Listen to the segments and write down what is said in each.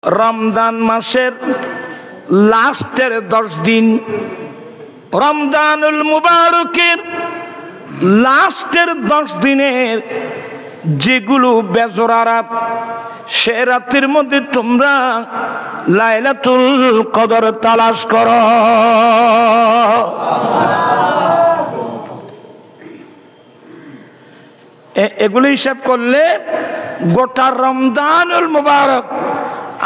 রমজান মাসের লাস্টের 10 দিন, রমজানুল মুবারকের লাস্টের 10 দিনের যেগুলো বেজোড়া রাত, সে রাতের মধ্যে তোমরা লাইলাতুল কদর তালাশ করো। এগুলো হিসাব করলে গোটা রমজানুল মুবারক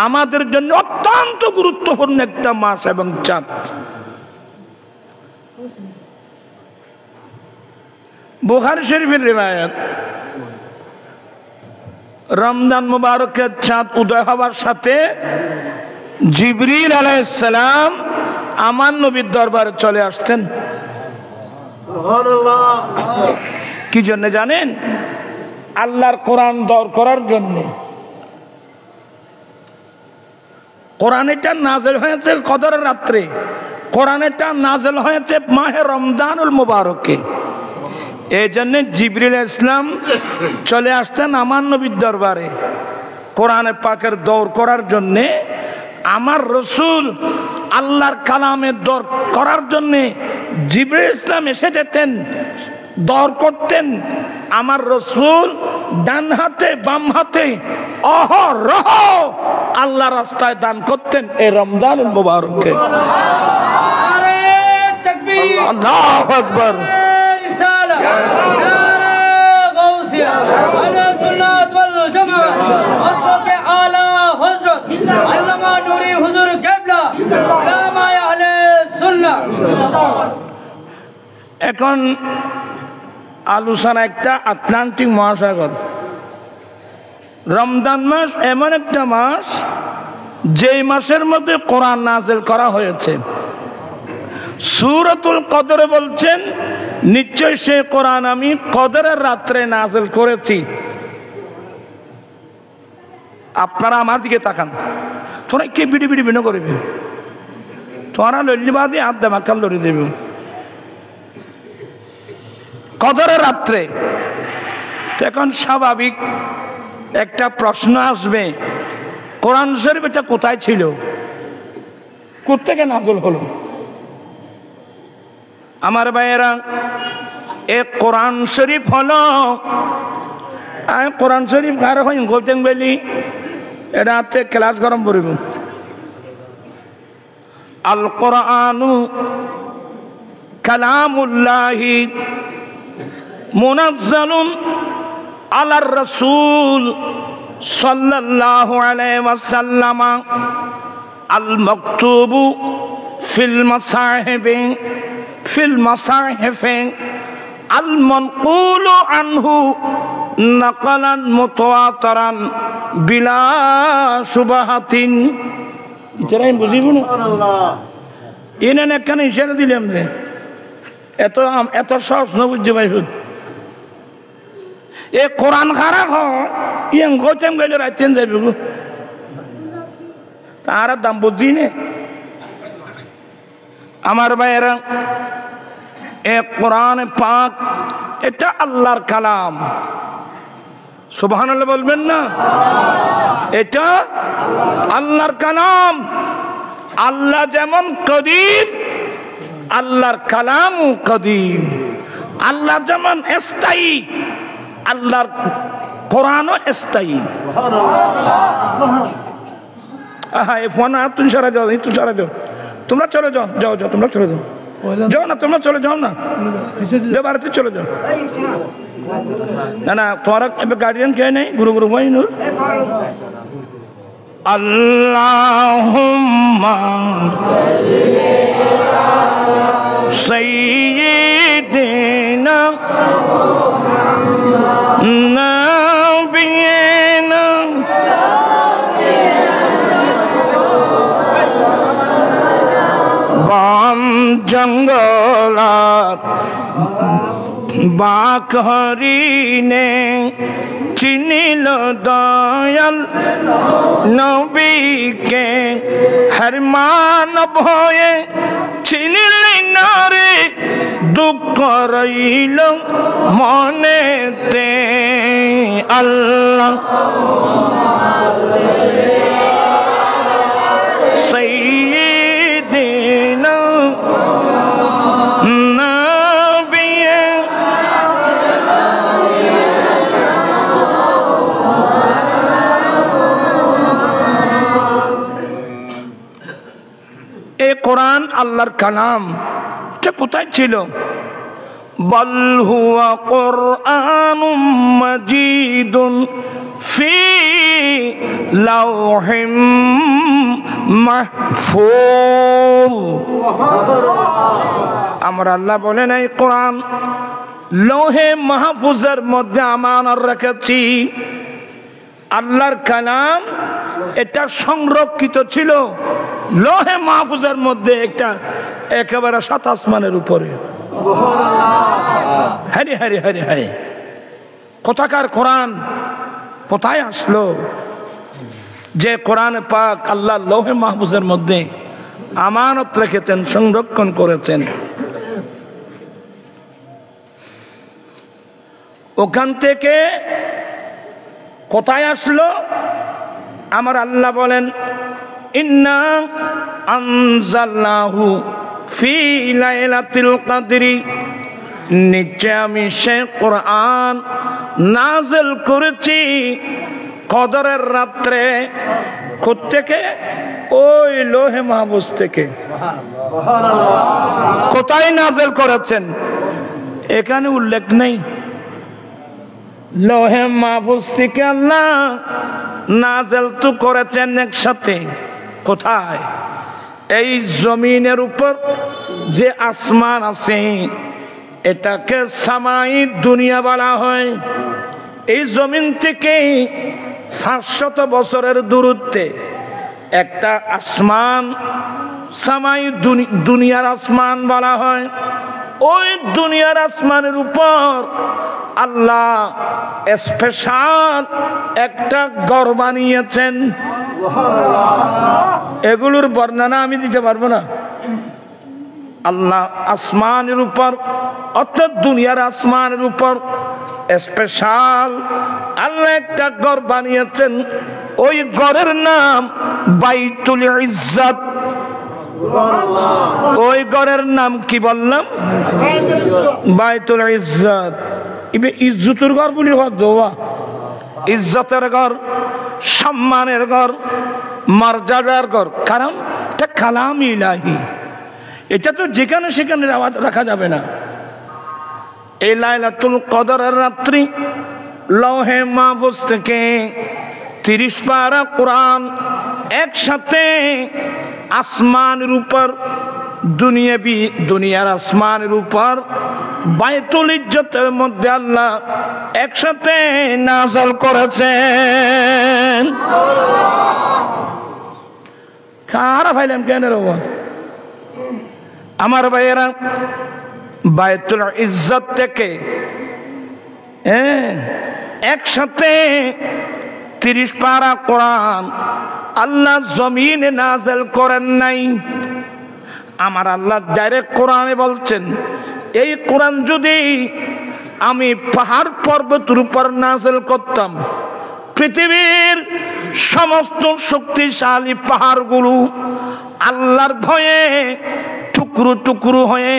আমাদের জন্য অত্যন্ত গুরুত্বপূর্ণ একটা মাস এবং চাঁদ। বুখারী শরীফের রিওয়ায়াত, রমজান মুবারকের চাঁদ উদয় হওয়ার সাথে জিবরিল আলাইহিস সালাম আমার নবীর দরবারে চলে আসতেন। সুবহানাল্লাহ। কি জন্য জানেন? আল্লাহর কোরআন দর করার জন্য। কোরআন এটা নাযিল হয়েছে কদরের রাত্রে, কোরআন এটা নাযিল হয়েছে মাহে রমজানুল মুবারকে। এই জন্য জিবরিল ইসলাম চলে আসতেন আমার নবীর দরবারে কোরআনে পাকের দৌড় করার জন্য। আমার রসুল আল্লাহর কালামের দৌড় করার জন্য জিবরিল ইসলাম এসে যেতেন, দৌড় করতেন। আমার রসুল ডান হাতে বাম হাতে অহরহ আল্লাহ রাস্তায় দান করতেন এই রমজানুল মুবারকে। আল্লাহু আকবার। এখন আলোচনা একটা আটলান্টিক মহাসাগর। রমজান মাস এমন একটা মাস যেই মাসের মধ্যে কোরআন নাযিল করা হয়েছে। সূরাতুল কদরে বলছেন, নিশ্চয় সে কোরআন আমি কদরের রাত্রে নাযিল করেছি। আপনারা আমার দিকে তাকান, তোরা কে বিড়ি বিড়ি বিনো করবি, তোরা লল্লিবাদী হাত দেমাকাল লড়ি দেবে। কদরের রাত্রে এখন স্বাভাবিক একটা প্রশ্ন আসবে, কোরআন শরীফ এটা কোথায় ছিল, কোত্থেকে নাযিল হলো? আমার ভাইয়েরা, এ কোরআন শরীফ হলো, কোরআন শরীফ কার হয় গৌতম বেলি এটা হাতে ক্লাস গরম করিব। আল কোরআনু কালামুল্লাহি মুনাজ্জালুন আলার রাসূল সাল্লাল্লাহু আলাইহি ওয়াসাল্লাম আল মাকতুবু ফিল মাসাহিফি আল মানকুলু আনহু নাকালান মুতাওয়াতিরান বিলা শুবহাতিন। এটাই বুঝিব না। এনে একখানে ইশারা দিলাম যে এত সহজ না বুঝতে পাইছ। এ কোরআন খারাপ হয় গৌতম গেলে রাইতেন যাইব গো, তার দাম বুঝি নে। আমার ভাইয়েরা, এ কোরআন পাক এটা আল্লাহর কালাম। সুবহানাল্লাহ বলবেন না? এটা আল্লাহর কালাম। আল্লাহ যেমন কদিম, আল্লাহর কালাম কদিম। আল্লাহ যেমন স্থায়ী, আল্লাহর কোরআনও স্থায়ী। এই ফোন তুমি সারা যাও, তুমি সারা যাও, তোমরা চলে যাও, যাও যাও, তোমরা চলে যাও, যাও না, তোমরা চলে যাও না, বাড়িতে চলে যাও। না না, তোমার গার্ডিয়ান কে নেই? গুরু গুরু ভাই নূর। আল্লাহুম্মা সাইয়্যিদিনা নাবিয়িনা বন জঙ্গলাত বাক হরিণে চিনিল দয়াল নবীকে, হর মানব হয়ে চিনিলি নারে, দুঃখ রইল মনেতে। আল্লাহ কোরআন আল্লাহর কালাম, এটা কোথায় ছিল? বল হুয়া কুরআনুম মাজিদুন ফি লাওহিম মাহফুজ। আমার আল্লাহ বলেন এই কোরআন লৌহে মাহফুজের মধ্যে আমানত রেখেছি। আল্লাহর কালাম এটা সংরক্ষিত ছিল লৌহে মাহফুজের মধ্যে, একটা একেবারে সাত আসমানের উপরে। হরে হরে হরে হরে, কোথাকার কোরআন কোথায় আসলো? যে কোরআন পাক আল্লাহ লৌহে মাহফুজের মধ্যে আমানত রেখেছেন, সংরক্ষণ করেছেন, ওখান থেকে কোথায় আসলো? আমার আল্লাহ বলেন ইন্না আনজালনাহু ফি লাইলাতিল কদরি, নিশ্চয় আমি সে কোরআন নাযিল করেছি কদরের রাত্রে। কোত্থেকে? ওই লৌহে মাহফুজ থেকে। কোথায় নাযিল করেছেন এখানে উল্লেখ নেই। লৌহে মাহফুজ থেকে আল্লাহ নাযিল তো করেছেন একসাথে। কোথায়? এই জমিনের উপর যে আসমান আছে এটাকে সামাই দুনিয়া বলা হয়। এই জমিন থেকে 500 বছরের দূরত্বে একটা আসমান সামাই দুনিয়ার আসমান বলা হয়। ওই দুনিয়ার আসমানের উপর আল্লাহ স্পেশাল একটা ঘর বানিয়েছেন। এগুলোর বর্ণনা আমি দিতে পারবো না। আল্লাহ আসমানের উপর, অর্থাৎ দুনিয়ার আসমানের উপর স্পেশাল আল্লাহ একটা ঘর বানিয়েছেন। ওই ঘরের নাম বাইতুল ইজ্জত। ওই ঘরের নাম কি বললাম? বাইতুল ইজ্জত। ইজ্জতের ঘর বলি হওয়া, ইজ্জতের ঘর, সম্মানের ঘর, মর্যাদার ঘর। কারণ এটা কালাম ইলাহি, এটা তো যেখানে সেখানে রাখা যাবে না। এই লাইলাতুল কদরের রাত্রি লৌহে মাহফুজ থেকে 30 পারা কোরআন একসাথে আসমানের উপর, দুনিয়ার আসমানের উপর বাইতুল ইজ্জতের মধ্যে আল্লাহ একসাথে নাযিল করেছেন। কারা ভাইলাম কেন রে আমার ভাইয়েরা? বাইতুল ইজ্জত থেকে একসাথে 30 পারা কোরআন আল্লাহ জমিনে নাযিল করেন নাই। আমার আল্লাহ ডাইরেক্ট কোরআনে বলছেন এই কোরআন যদি আমি পাহাড় পর্বতের উপর নাযিল করতাম, পৃথিবীর সমস্ত শক্তিশালী পাহাড়গুলো আল্লাহর ভয়ে টুকরো টুকরো হয়ে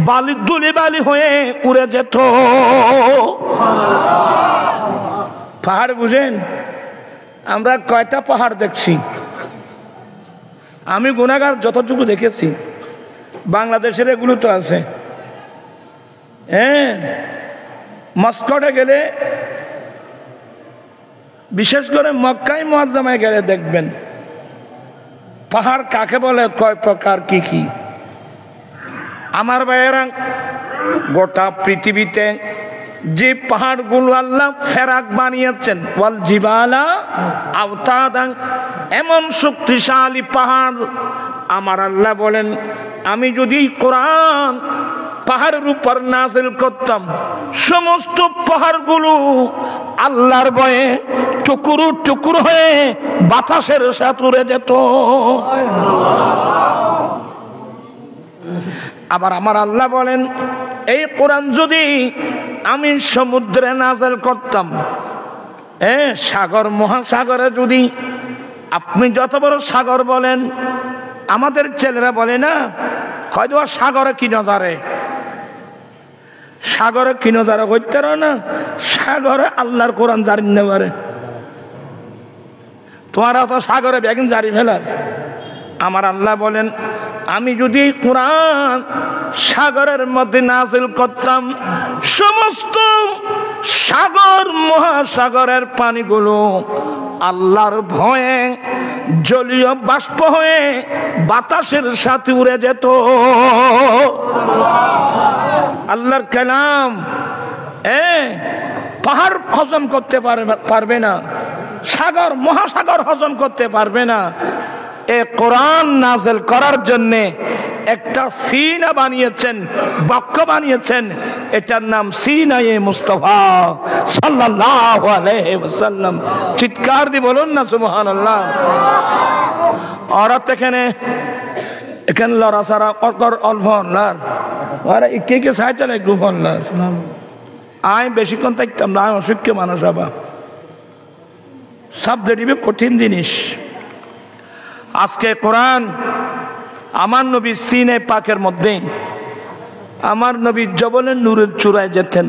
বালি দুলি বালি হয়ে উড়ে যেত। পাহাড় বুঝেন? আমরা কয়টা পাহাড় দেখছি? আমি গুনাহগার যতটুকু দেখেছি, বাংলাদেশের এগুলো তো আছে। মস্কটে গেলে, বিশেষ করে মক্কায় মুআজ্জামায় গেলে দেখবেন পাহাড় কাকে বলে, কয় প্রকার, কি কি। আমার ভাইয়েরা, গোটা পৃথিবীতে যে পাহাড়গুলো আল্লাহ ফেরাক বানিয়েছেন, ওয়াল জিবালা আওতাদান, এমন শক্তিশালী পাহাড় আমার আল্লাহ বলেন আমি যদি কোরআন পাহাড়ের উপর নাযিল করতাম, সমস্ত পাহাড়গুলো আল্লাহর ভয়ে টুকরো টুকরো হয়ে বাতাসের সাথে উড়ে যেত। আবার আমার আল্লাহ বলেন এই কোরআন যদি আমি সমুদ্রে নাযিল করতাম, সাগর মহাসাগরে যদি, আপনি যত বড় সাগর বলেন, আমাদের ছেলেরা বলে না হয়তো সাগরে কি নজারে, সাগরে কি নজারে করতে না, সাগরে আল্লাহর কোরআন জারি না পারে। তোমারা তো সাগরে বেগিন জারি ফেলার। আমার আল্লাহ বলেন আমি যদি কোরআন সাগরের মধ্যে নাযিল করতাম, সমস্ত সাগর মহাসাগরের পানিগুলো আল্লাহর ভয়ে জলীয় বাষ্প হয়ে বাতাসের সাথে উড়ে যেত। আল্লাহর কালাম পাহাড় হজম করতে পারবে না, সাগর মহাসাগর হজম করতে পারবে না। এ কোরআন নাযিল করার জন্য একটা সিনা বানিয়েছেন, বাক্য বানিয়েছেন, এটার নাম সিনায়ে মুস্তাফা সাল্লাল্লাহু আলাইহি ওয়াসাল্লাম। চিৎকার দিয়ে বলুন না সুবহানাল্লাহ। আর এখানে লড়াছাড়া অল্প হল্লার, কে সাইতেন একটু হল্লার। আমি বেশিক্ষণ থাকতাম না, আমি অসুখ্য মানুষ। আবার সাবজেক্টিভ কঠিন জিনিস। আজকে কোরআন আমার নবী সিনে পাকের মধ্যে, আমার নবী জবলের নূরের চূড়ায় যেতেন।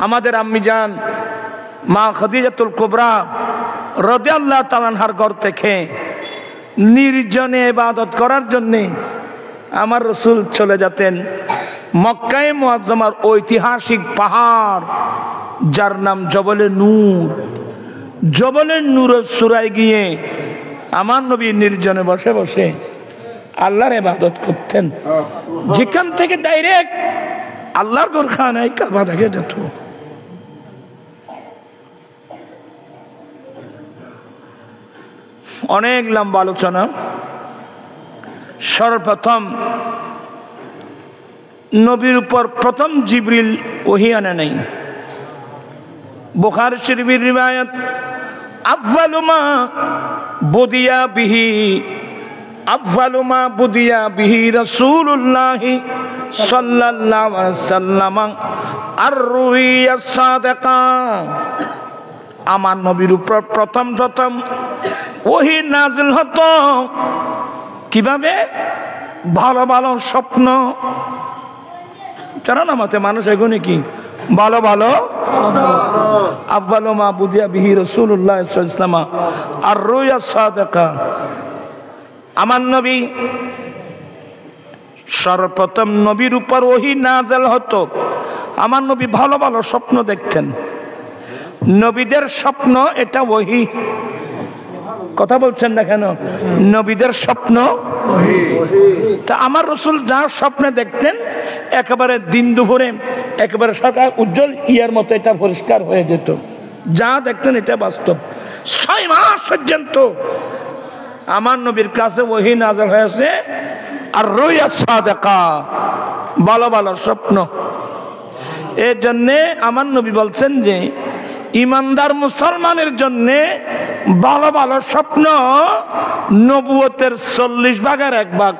আমাদের আম্মি জান মা খাদিজাতুল কুবরা রাদিয়াল্লাহু তাআলা আনহার ঘর থেকে নির্জনে ইবাদত করার জন্য আমার রাসূল চলে যেতেন মক্কায়ে মুআজ্জামার ঐতিহাসিক পাহাড় যার নাম জবলে নূর। জবলের নূরের চূড়ায় গিয়ে আমার নবী নির্জনে বসে বসে আল্লাহর ইবাদত করতেন। যেখান থেকে ডাইরেক্ট আল্লাহর ঘরখানায় কাবা দেখে যেত। অনেক লম্বা আলোচনা। সর্বপ্রথম নবীর উপর প্রথম জিবরিল ওহী আনে নাই। বুখারী শরীফের রিওয়ায়াত, আফযালু মা বুদিয়া বিহি রাসূলুল্লাহ সাল্লাল্লাহু আলাইহি ওয়াসাল্লাম আর-রুইয়া সাদিকা। আমার নবীর উপর প্রথম ওহী নাযিল হতো কিভাবে? ভালো ভালো স্বপ্ন। জানো না মতে মানুষ এগুলো কি ভালো ভালো। আফযালু মা বুদিয়া বিহি রাসূলুল্লাহ সাল্লাল্লাহু আলাইহি ওয়াসাল্লাম আর-রুইয়া সাদিকা। আমার নবী সর্বপ্রথম নবীর উপর ওহী নাযিল হতো। আমার নবী ভালো ভালো স্বপ্ন দেখতেন। নবীদের স্বপ্ন এটা ওহী। কথা বলছেন না কেন? নবীদের স্বপ্ন তা আমার রাসূল যা স্বপ্নে দেখতেন একেবারে দিন দুপুরে একেবারে সকাল উজ্জ্বল ইয়ার মতো এটা পরিষ্কার হয়ে যেত। যা দেখতেন এটা বাস্তব। 6 মাস পর্যন্ত আমার নবীর কাছে ওহী নাযিল হয়েছে আর রুইয়া সাদিকা, ভালো ভালো স্বপ্ন। এর জন্যে আমার নবী বলছেন যে ইমানদার মুসলমানের জন্যে ভালো ভালো স্বপ্ন নবুয়তের 40 ভাগের 1 ভাগ।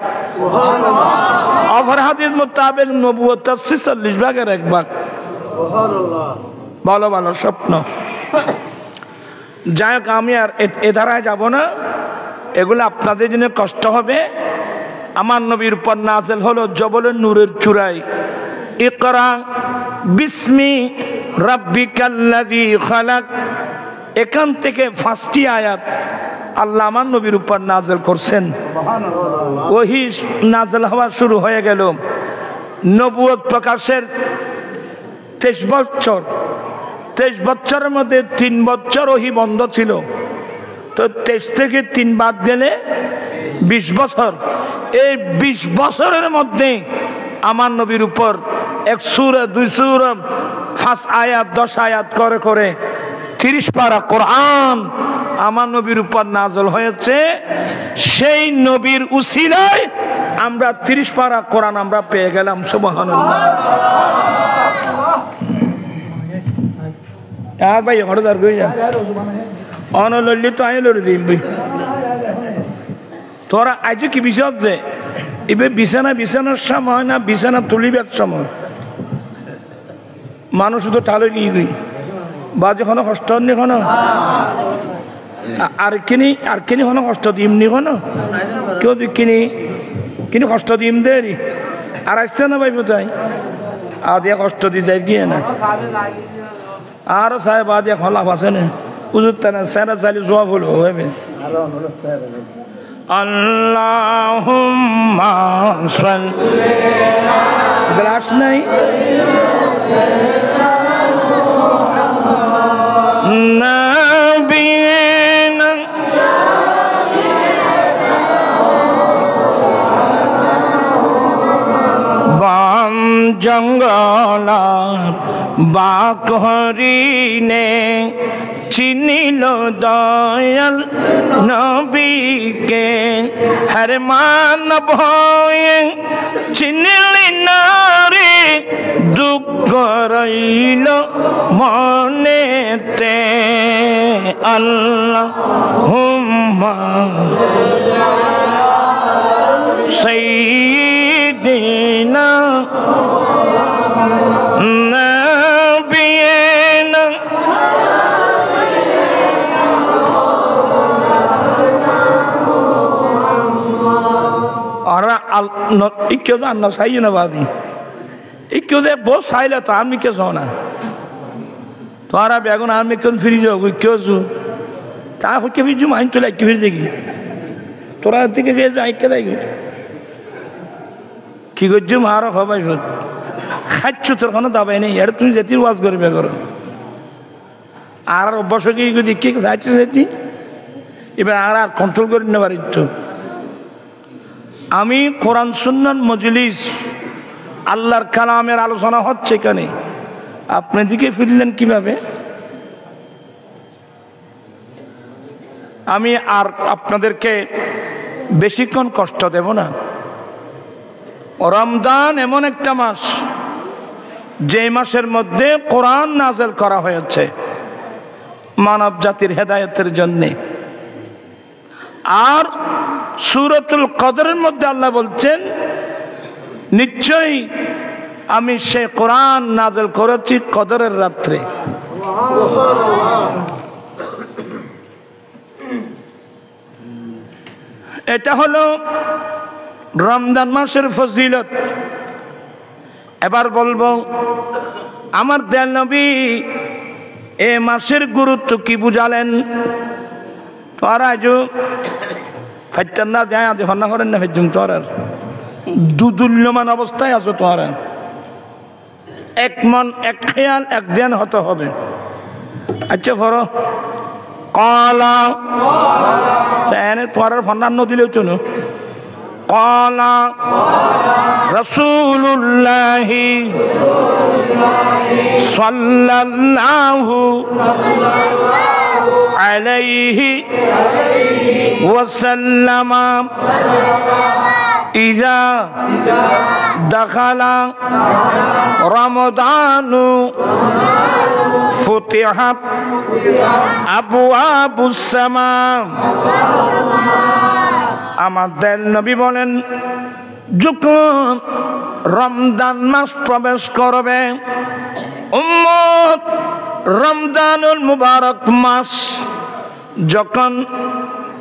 অপর হাদিস মোতাবেক নবুয়তের 46 ভাগের 1 ভাগ। ভালো ভালো স্বপ্ন। যাই হোক, আমি আর এ ধারায় যাব না, এগুলো আপনাদের জন্য কষ্ট হবে। আমার নবীর উপর নাযিল হলো জবলের নূরের চূড়ায়, ইকরা বিসমি রাব্বিকাল্লাযী খালাক। এখান থেকে 5টি আয়াত আল্লাহ আমার নবীর উপর নাযিল করছেন। ওহী নাযিল হওয়া শুরু হয়ে গেল। নবুয়ত প্রকাশের 23 বছর। 23 বছরের মধ্যে 3 বছর ওহী বন্ধ ছিল। তো 23 থেকে 3 বাদ গেলে 20 বছর। এই 20 বছরের মধ্যে আমার নবীর উপর 1 সূরা 2 সূরা 5 আয়াত 10 আয়াত করে করে 30 পারা কোরআন আমার নবীর উপর নাযিল হয়েছে। সেই নবীর উসিলায় আমরা 30 পারা কোরআন আমরা পেয়ে গেলাম। সুবহানাল্লাহ। আর ভাই হঠাৎ গইয়া অনললি তো আইলো রে দিবি তোরা আজ কি বিষয় যে এবে বিছানার সময় না বিছানা তুলিবার সময় মানুষ তো ঠালে গিয়ে গই বা যখন কষ্ট নি কোন আর কিনি কোন কষ্ট দিম নি কোন কেউ কিনি কষ্ট দিম দেরি আর আসতে না ভাই বোঝাই আদিয়া কষ্ট দিয়ে যাই গিয়ে না আর সাহেব আদিয়া খোলা আছে না হুজুর তারা সারা সালি জবাব হলো হবে আল্লাহুম্মা সাল্লি গ্লাস নাই নাবিয়িনা বাম জঙ্গলা বাক হরিণে চিনিল দয়াল নবীকে হর মানব হয়ে চিনিলি নারে দুঃখ রইল মনেতে আল্লাহুম্মা সাইয়্যিদিনা নাবিয়িনা क्यों अन्ना सही ना बादी क्यों दे बहुत साइल है तो आर्मी क्यों सोना तुम्हारा बैगन आर्मी क्यों फिर जाओ क्यों सु क्या हो के भी जो माइन चला क्यों फिर देगी तोरा आती के गए जाए क्या देगी कि कुछ जो मारा खबर है खाच्चु तो खाना दबाई नहीं यार तुम जैती वास कर भी करो आर बसो की कुछ दिक्कत साची साची इबे आर कंट्रोल कर नहीं बारी तो আমি কোরআন সুন্নাত মজলিস আল্লাহর কালামের আলোচনা হচ্ছে এখানে আপনি দিকে ফিরলেন কিভাবে আমি আর আপনাদেরকে বেশিক্ষণ কষ্ট দেব না রমজান এমন একটা মাস যে মাসের মধ্যে কোরআন নাযিল করা হয়েছে মানব জাতির হেদায়েতের জন্য আর সূরাতুল কদরের মধ্যে আল্লাহ বলছেন নিশ্চয়ই আমি সেই কোরআন নাযিল করেছি কদরের রাত্রে এটা হলো রমজান মাসের ফজিলত এবার বলবো আমার দয়াল নবী এই মাসের গুরুত্ব কি বুঝালেন তোরা যে ফাইটান্না যায় আজ হন্না করেন না ফেজুম তোর দুদুল্যমান অবস্থায় আছো তোরা এক মন এক খেয়াল এক ধ্যান হতে হবে আচ্ছা ফরো কলা সেনে তোর ফন্নান দিলেও চলো কলা রাসূলুল্লাহি সাল্লাল্লাহু আলাইহি ওয়াসাল্লাম ইযা দাখালা রমাদানু ফুতিহাত আবওয়াবুস সামা আমাদের নবী বলেন যখন রমজান মাস প্রবেশ করবে উম্মত রমজানুল মুবারক মাস যখন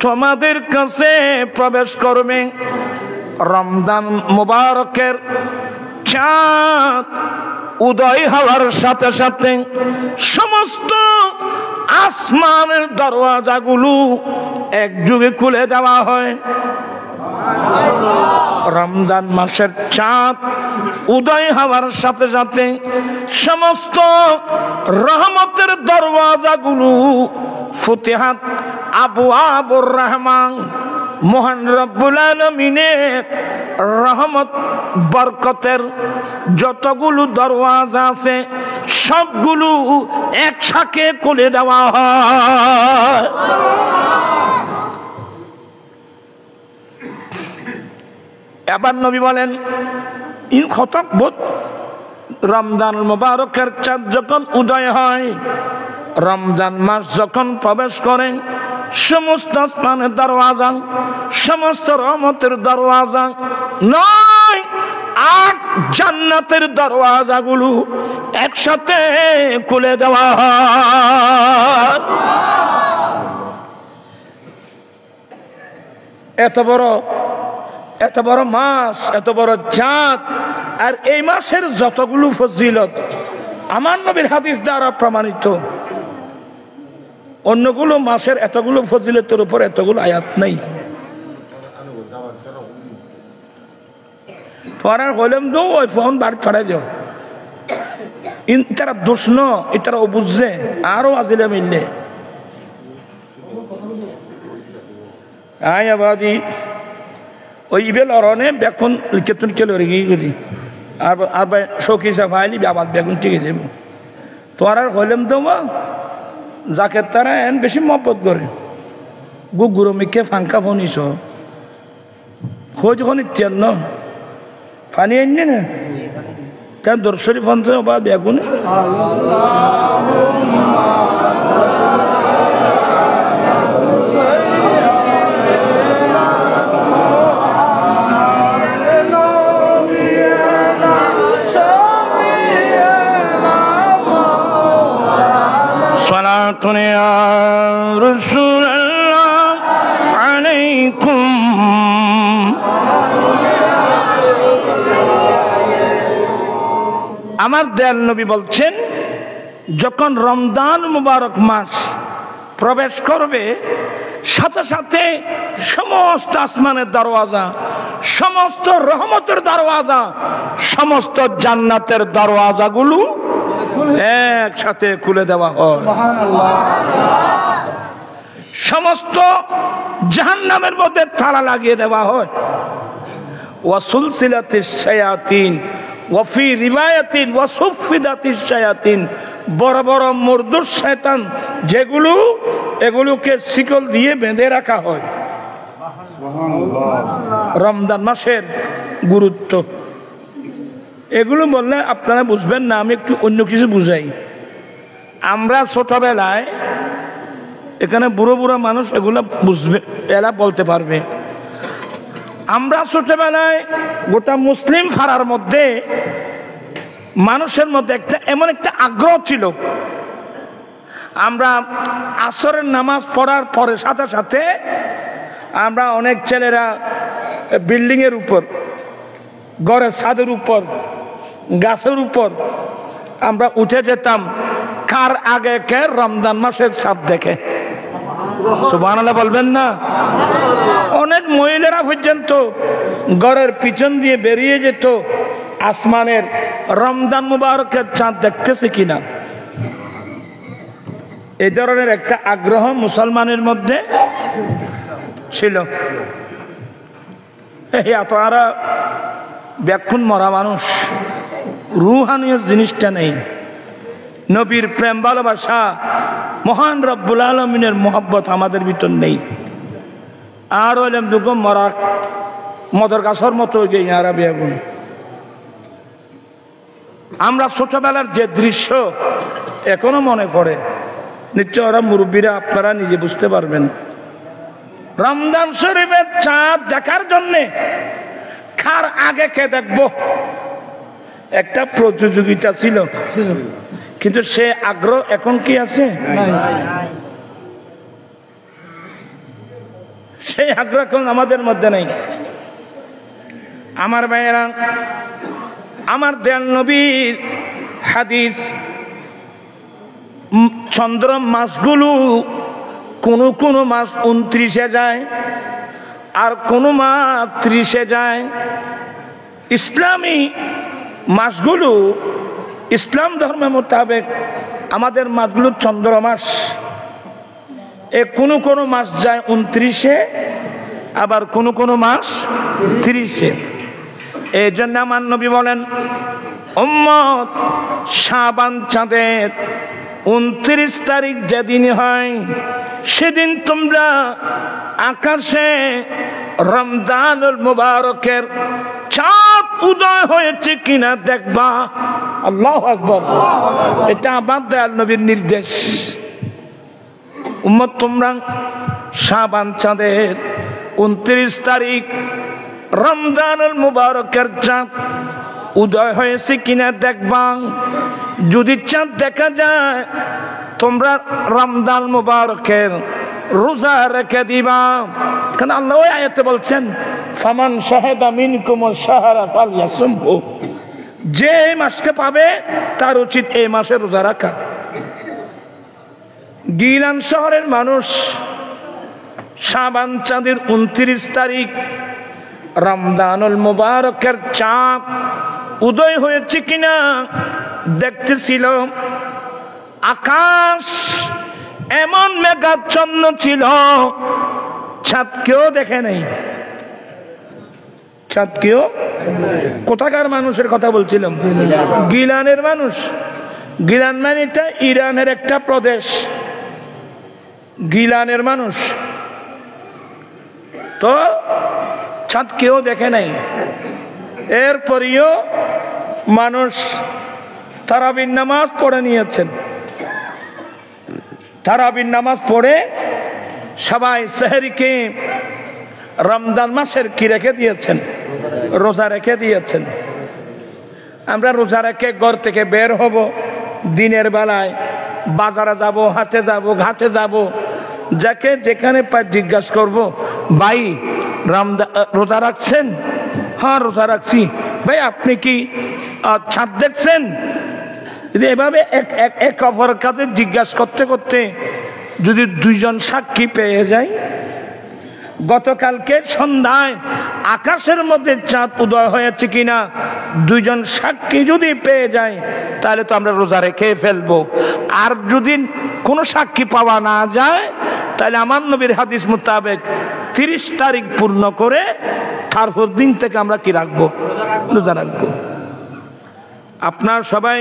তোমাদের কাছে প্রবেশ করবে রমজান মুবারকের চাঁদ উদয় হওয়ার সাথে সাথে সমস্ত আসমানের দরওয়াজাগুলো একযোগে খুলে দেওয়া হয় রমজান মাসের চাঁদ উদয় হওয়ার সাথে সাথে সমস্ত রহমতের দরওয়াজাগুলো ফুতিহাত আবওয়াবুর রহমান মহান রব্বুল আলামিনের রহমত বরকতের যতগুলো দরওয়াজা আছে সবগুলো একসাথে খুলে দেওয়া হয় এবার নবী বলেন ইন খতব রমজান মুবারকের চাঁদ যখন উদয় হয় রমজান মাস যখন প্রবেশ করেন সমস্ত আসমানের দরওয়াজা সমস্ত রহমতের দরওয়াজা নয় 8 জান্নাতের দরওয়াজাগুলো একসাথে খুলে দেওয়া হয় এত বড় মাস এত বড় চাঁদ আর এই মাসের যতগুলো ফজিলত আমার নবীর হাদিস দ্বারা প্রমাণিত অন্যগুলো মাসের এতগুলো ফজিলতের উপর এতগুলো আয়াত নাই। পড়ার হইলাম তো ওই ফোন বার ছড়াই যাও, তারা দোষ ন, তারা ও বুঝছে আরো আজিলে মিললে আয় আবাদি ওই ইবেল অরণে বেগুন কেতন কেলো রেগে গেছি আর শৌকি সাফাইলি আবার বেগুন টিকে যাবো। তোমার আর হইলাম তো যাকে তারা এন বেশি মহব্বত করে গুগুরো মিকে ফাঙ্কা ফোনিস খোঁজ যখন ইত্যাদ ন পানি আনলে না কেন দর্শরী ফোন বা বেগুন সালাতুন ইয়া রাসূলুল্লাহ আলাইকুম। আমার দয়াল নবী বলছেন যখন রমজান মুবারক মাস প্রবেশ করবে সাথে সাথে সমস্ত আসমানের দরওয়াজা, সমস্ত রহমতের দরওয়াজা, সমস্ত জান্নাতের দরওয়াজাগুলো একসাথে খুলে দেওয়া হয়। সমস্ত জাহান্নামের মধ্যে তালা লাগিয়ে দেওয়া হয়। ওয়াসুলসিলাতিশ শায়াতিন ওয়াফি রিওয়ায়াতিন ওয়াসুফিদাতিশ শায়াতিন, বড় বড় মুরদুর শয়তান যেগুলো এগুলোকে শিকল দিয়ে বেঁধে রাখা হয়। রমজান মাসের গুরুত্ব এগুলো বললে আপনারা বুঝবেন না, আমি একটু অন্য কিছু বুঝাই। আমরা ছোটবেলায় এখানে বুড়ো বুড়ো মানুষ এগুলো বুঝবে, এরা বলতে পারবে। আমরা ছোটবেলায় গোটা মুসলিম ফাড়ার মধ্যে মানুষের মধ্যে একটা এমন একটা আগ্রহ ছিল, আমরা আসরের নামাজ পড়ার পরে সাথে সাথে আমরা অনেক ছেলেরা বিল্ডিং এর উপর, ঘরের ছাদের উপর, গাছের উপর আমরা উঠে যেতাম কার আগে কে রমজান মাসের চাঁদ দেখে। সুবহানাল্লাহ বলবেন না? অনেক মহিলারা পর্যন্ত ঘরের পিছন দিয়ে বেরিয়ে যেত আসমানের রমজান মুবারকের চাঁদ দেখতেছে কিনা। এই ধরনের একটা আগ্রহ মুসলমানের মধ্যে ছিল। আপনারা ব্যাকুণ মরা মানুষ, রুহানীয় জিনিসটা নেই, নবীর প্রেম ভালোবাসা, মহান রব্বুল আলমিনের মোহাব্বত আমাদের ভিতর নেই। আর হইলাম দুগম মরা মদর গাছর মতো গিয়ে বেগুন। আমরা ছোটবেলার যে দৃশ্য এখনো মনে পড়ে, নিশ্চয় ওরা মুরব্বীরা আপনারা নিজে বুঝতে পারবেন। রমজান শরীফের চাঁদ দেখার জন্যে কার আগে কে দেখবো একটা প্রতিযোগিতা ছিল, কিন্তু সে আগ্রহ এখন কি আছে? সেই আগ্রহ এখন আমাদের মধ্যে নেই। আমার ভাইয়েরা, আমার দয়াল নবীর হাদিস, চন্দ্র মাসগুলো কোন কোন মাস 29-এ যায় আর কোন মাস 30-এ যায়। ইসলামী মাসগুলো ইসলাম ধর্মের মোতাবেক আমাদের মাসগুলো চন্দ্র মাস। কোন কোন মাস যায় 29-এ, আবার কোন কোন মাস 30-এ। এই জন্য আমার নবী বলেন, উম্মত শাবান চাঁদের 29 তারিখ যেদিন হয় সেদিন তোমরা আকাশে রমজানুল মুবারকের চাঁদ উদয় হয়েছে কিনা দেখবা। আল্লাহু আকবার। এটা আমার দয়াল নবীর নির্দেশ। উম্মত তোমরা শাবান চাঁদের 29 তারিখ রমজানুল মুবারকের চাঁদ উদয় হয়েছে কিনা দেখবা। যদি চাঁদ দেখা যায় তোমরা রমজান মুবারকের রোজা রেখে দিবা। কারণ আল্লাহ ওই আয়াতে বলছেন, ফামান শাহাদা মিনকুম শাহরা ফালইয়াসুমহু, যে মাসকে পাবে তার উচিত এই মাসে রোজা রাখা। গিলান শহরের মানুষ শাবান চাঁদের 29 তারিখ রমজানুল মুবারকের চাঁদ উদয় হয়েছে কিনা দেখতেছিল। আকাশ এমন মেঘাচ্ছন্ন ছিল, চাঁদ কেউ দেখে নাই। চাঁদ কেউ, কোথাকার মানুষের কথা বলছিলাম? গিলানের মানুষ। গিলান মানে এটা ইরানের একটা প্রদেশ। গিলানের মানুষ তো চাঁদ কেউ দেখে নাই। এরপরেও মানুষ তারাবির নামাজ পড়ে নিয়েছেন। তারাবির নামাজ পড়ে সবাই সেহরিকে রমজান মাসের কি রেখে দিয়েছেন? রোজা রেখে দিয়েছেন। আমরা রোজা রেখে ঘর থেকে বের হব, দিনের বেলায় বাজারে যাব, হাটে যাব, ঘাটে যাব, যাকে যেখানে পাই জিজ্ঞাসা করব, ভাই রোজা রাখছেন? হ্যাঁ রোজা রাখছি। ভাই আপনি কি চাঁদ দেখছেন? এভাবে এক অপরের কাছে জিজ্ঞাসা করতে করতে যদি দুইজন সাক্ষী পেয়ে যায়, গতকালকে সন্ধ্যায় আকাশের মধ্যে চাঁদ উদয় হয়েছে কিনা দুইজন সাক্ষী যদি পেয়ে যায়, তাহলে তো আমরা রোজা রেখে ফেলবো। আর যদি কোনো সাক্ষী পাওয়া না যায়, তাহলে আমার নবীর হাদিস মোতাবেক 30 তারিখ পূর্ণ করে তারপর দিন থেকে আমরা কি রাখবো? রোজা রাখবো। আপনার সবাই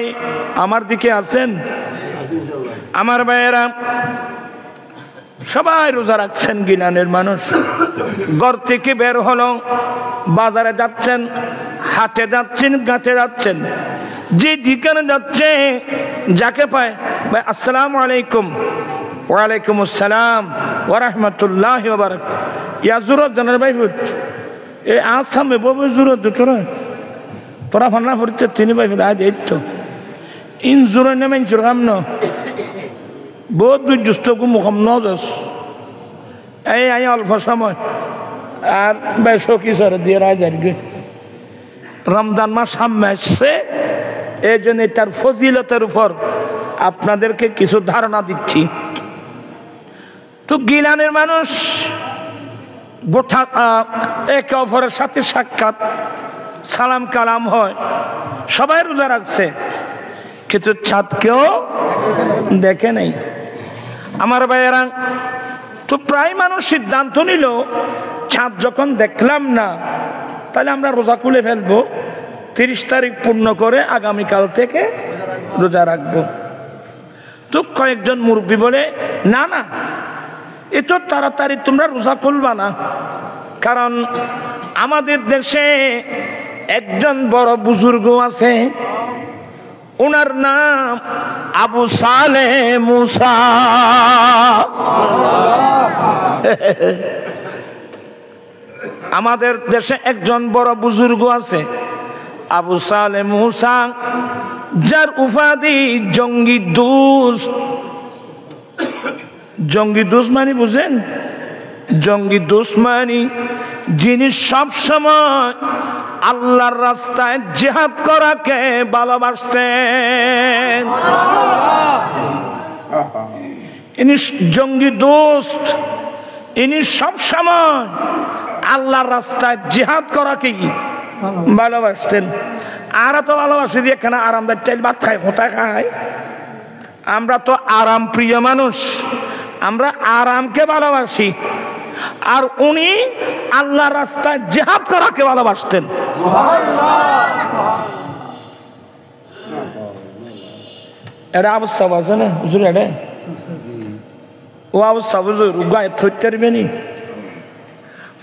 আমার দিকে আছেন? আমার ভাইয়েরা সবাই রোজা রাখছেন। গিলানের মানুষ ঘর থেকে বের হলো, বাজারে যাচ্ছেন, হাটে যাচ্ছেন, ঘাটে যাচ্ছেন, যে যেখানে যাচ্ছে যাকে পায়, ভাই আসসালামু আলাইকুম। ওয়ালাইকুম আসসালাম ওয়া রাহমাতুল্লাহি ওয়া বারাকাতুহু। ইয়া জুরত জানার ভাই ফুট এ আসামে ববে জুরত তোরা ফান্না পড়ছে তিনি ভাই আজ এই তো ইন জুরে নেমেন চুরগাম ন বহুত দুষ্ট মুখম নজস এই আই অল্প সময় আর ভাই সখী সরে দিয়ে রায় যাবে। রমজান মাস সামনে আসছে, এই জন্য তার ফজিলতের উপর আপনাদেরকে কিছু ধারণা দিচ্ছি। তো গিলানের মানুষ গোটা একে অপরের সাথে সাক্ষাৎ, সালাম কালাম হয়, সবাই রোজা রাখছে, কিন্তু চাঁদ কেউ দেখে নেই। আমার ভাইয়েরা, তো প্রায় মানুষ সিদ্ধান্ত নিল চাঁদ যখন দেখলাম না, তাহলে আমরা রোজা খুলে ফেলবো, 30 তারিখ পূর্ণ করে আগামীকাল থেকে রোজা রাখবো। তো কয়েকজন মুরব্বী বলে, না না, এত তাড়াতাড়ি তোমরা রোজা খুলবা না, কারণ আমাদের দেশে একজন বড় বুজুর্গ আছে, ওনার নাম আবু সালেহ মুসা। আমাদের দেশে একজন বড় বুজুর্গ আছে আবু সালেহ মুসা, যার উপাধি জঙ্গি দোস্ত। জঙ্গি দোস্ত মানে বুঝেন? জঙ্গি দোস্ত মানে যিনি সব সময় আল্লাহর রাস্তায় জিহাদ করাকে ভালোবাসতেন। ইনি জঙ্গি দোস্ত, ইনি সব সময় আল্লাহর রাস্তায় জিহাদ করাকে ভালোবাসতেন। আর তো ভালোবাসি দিয়ে এখানে আরামদার চাইল ভাত খায়, কোথায় খায়? আমরা তো আরাম প্রিয় মানুষ, আমরা আরামকে ভালোবাসি, আর উনি আল্লাহর রাস্তায় জিহাদ করাকে ভালোবাসতেন। এটা অবস্থা আছে না হুজুর? এটা ও অবস্থা হুজুর গায়ে থইতে পারবেনি।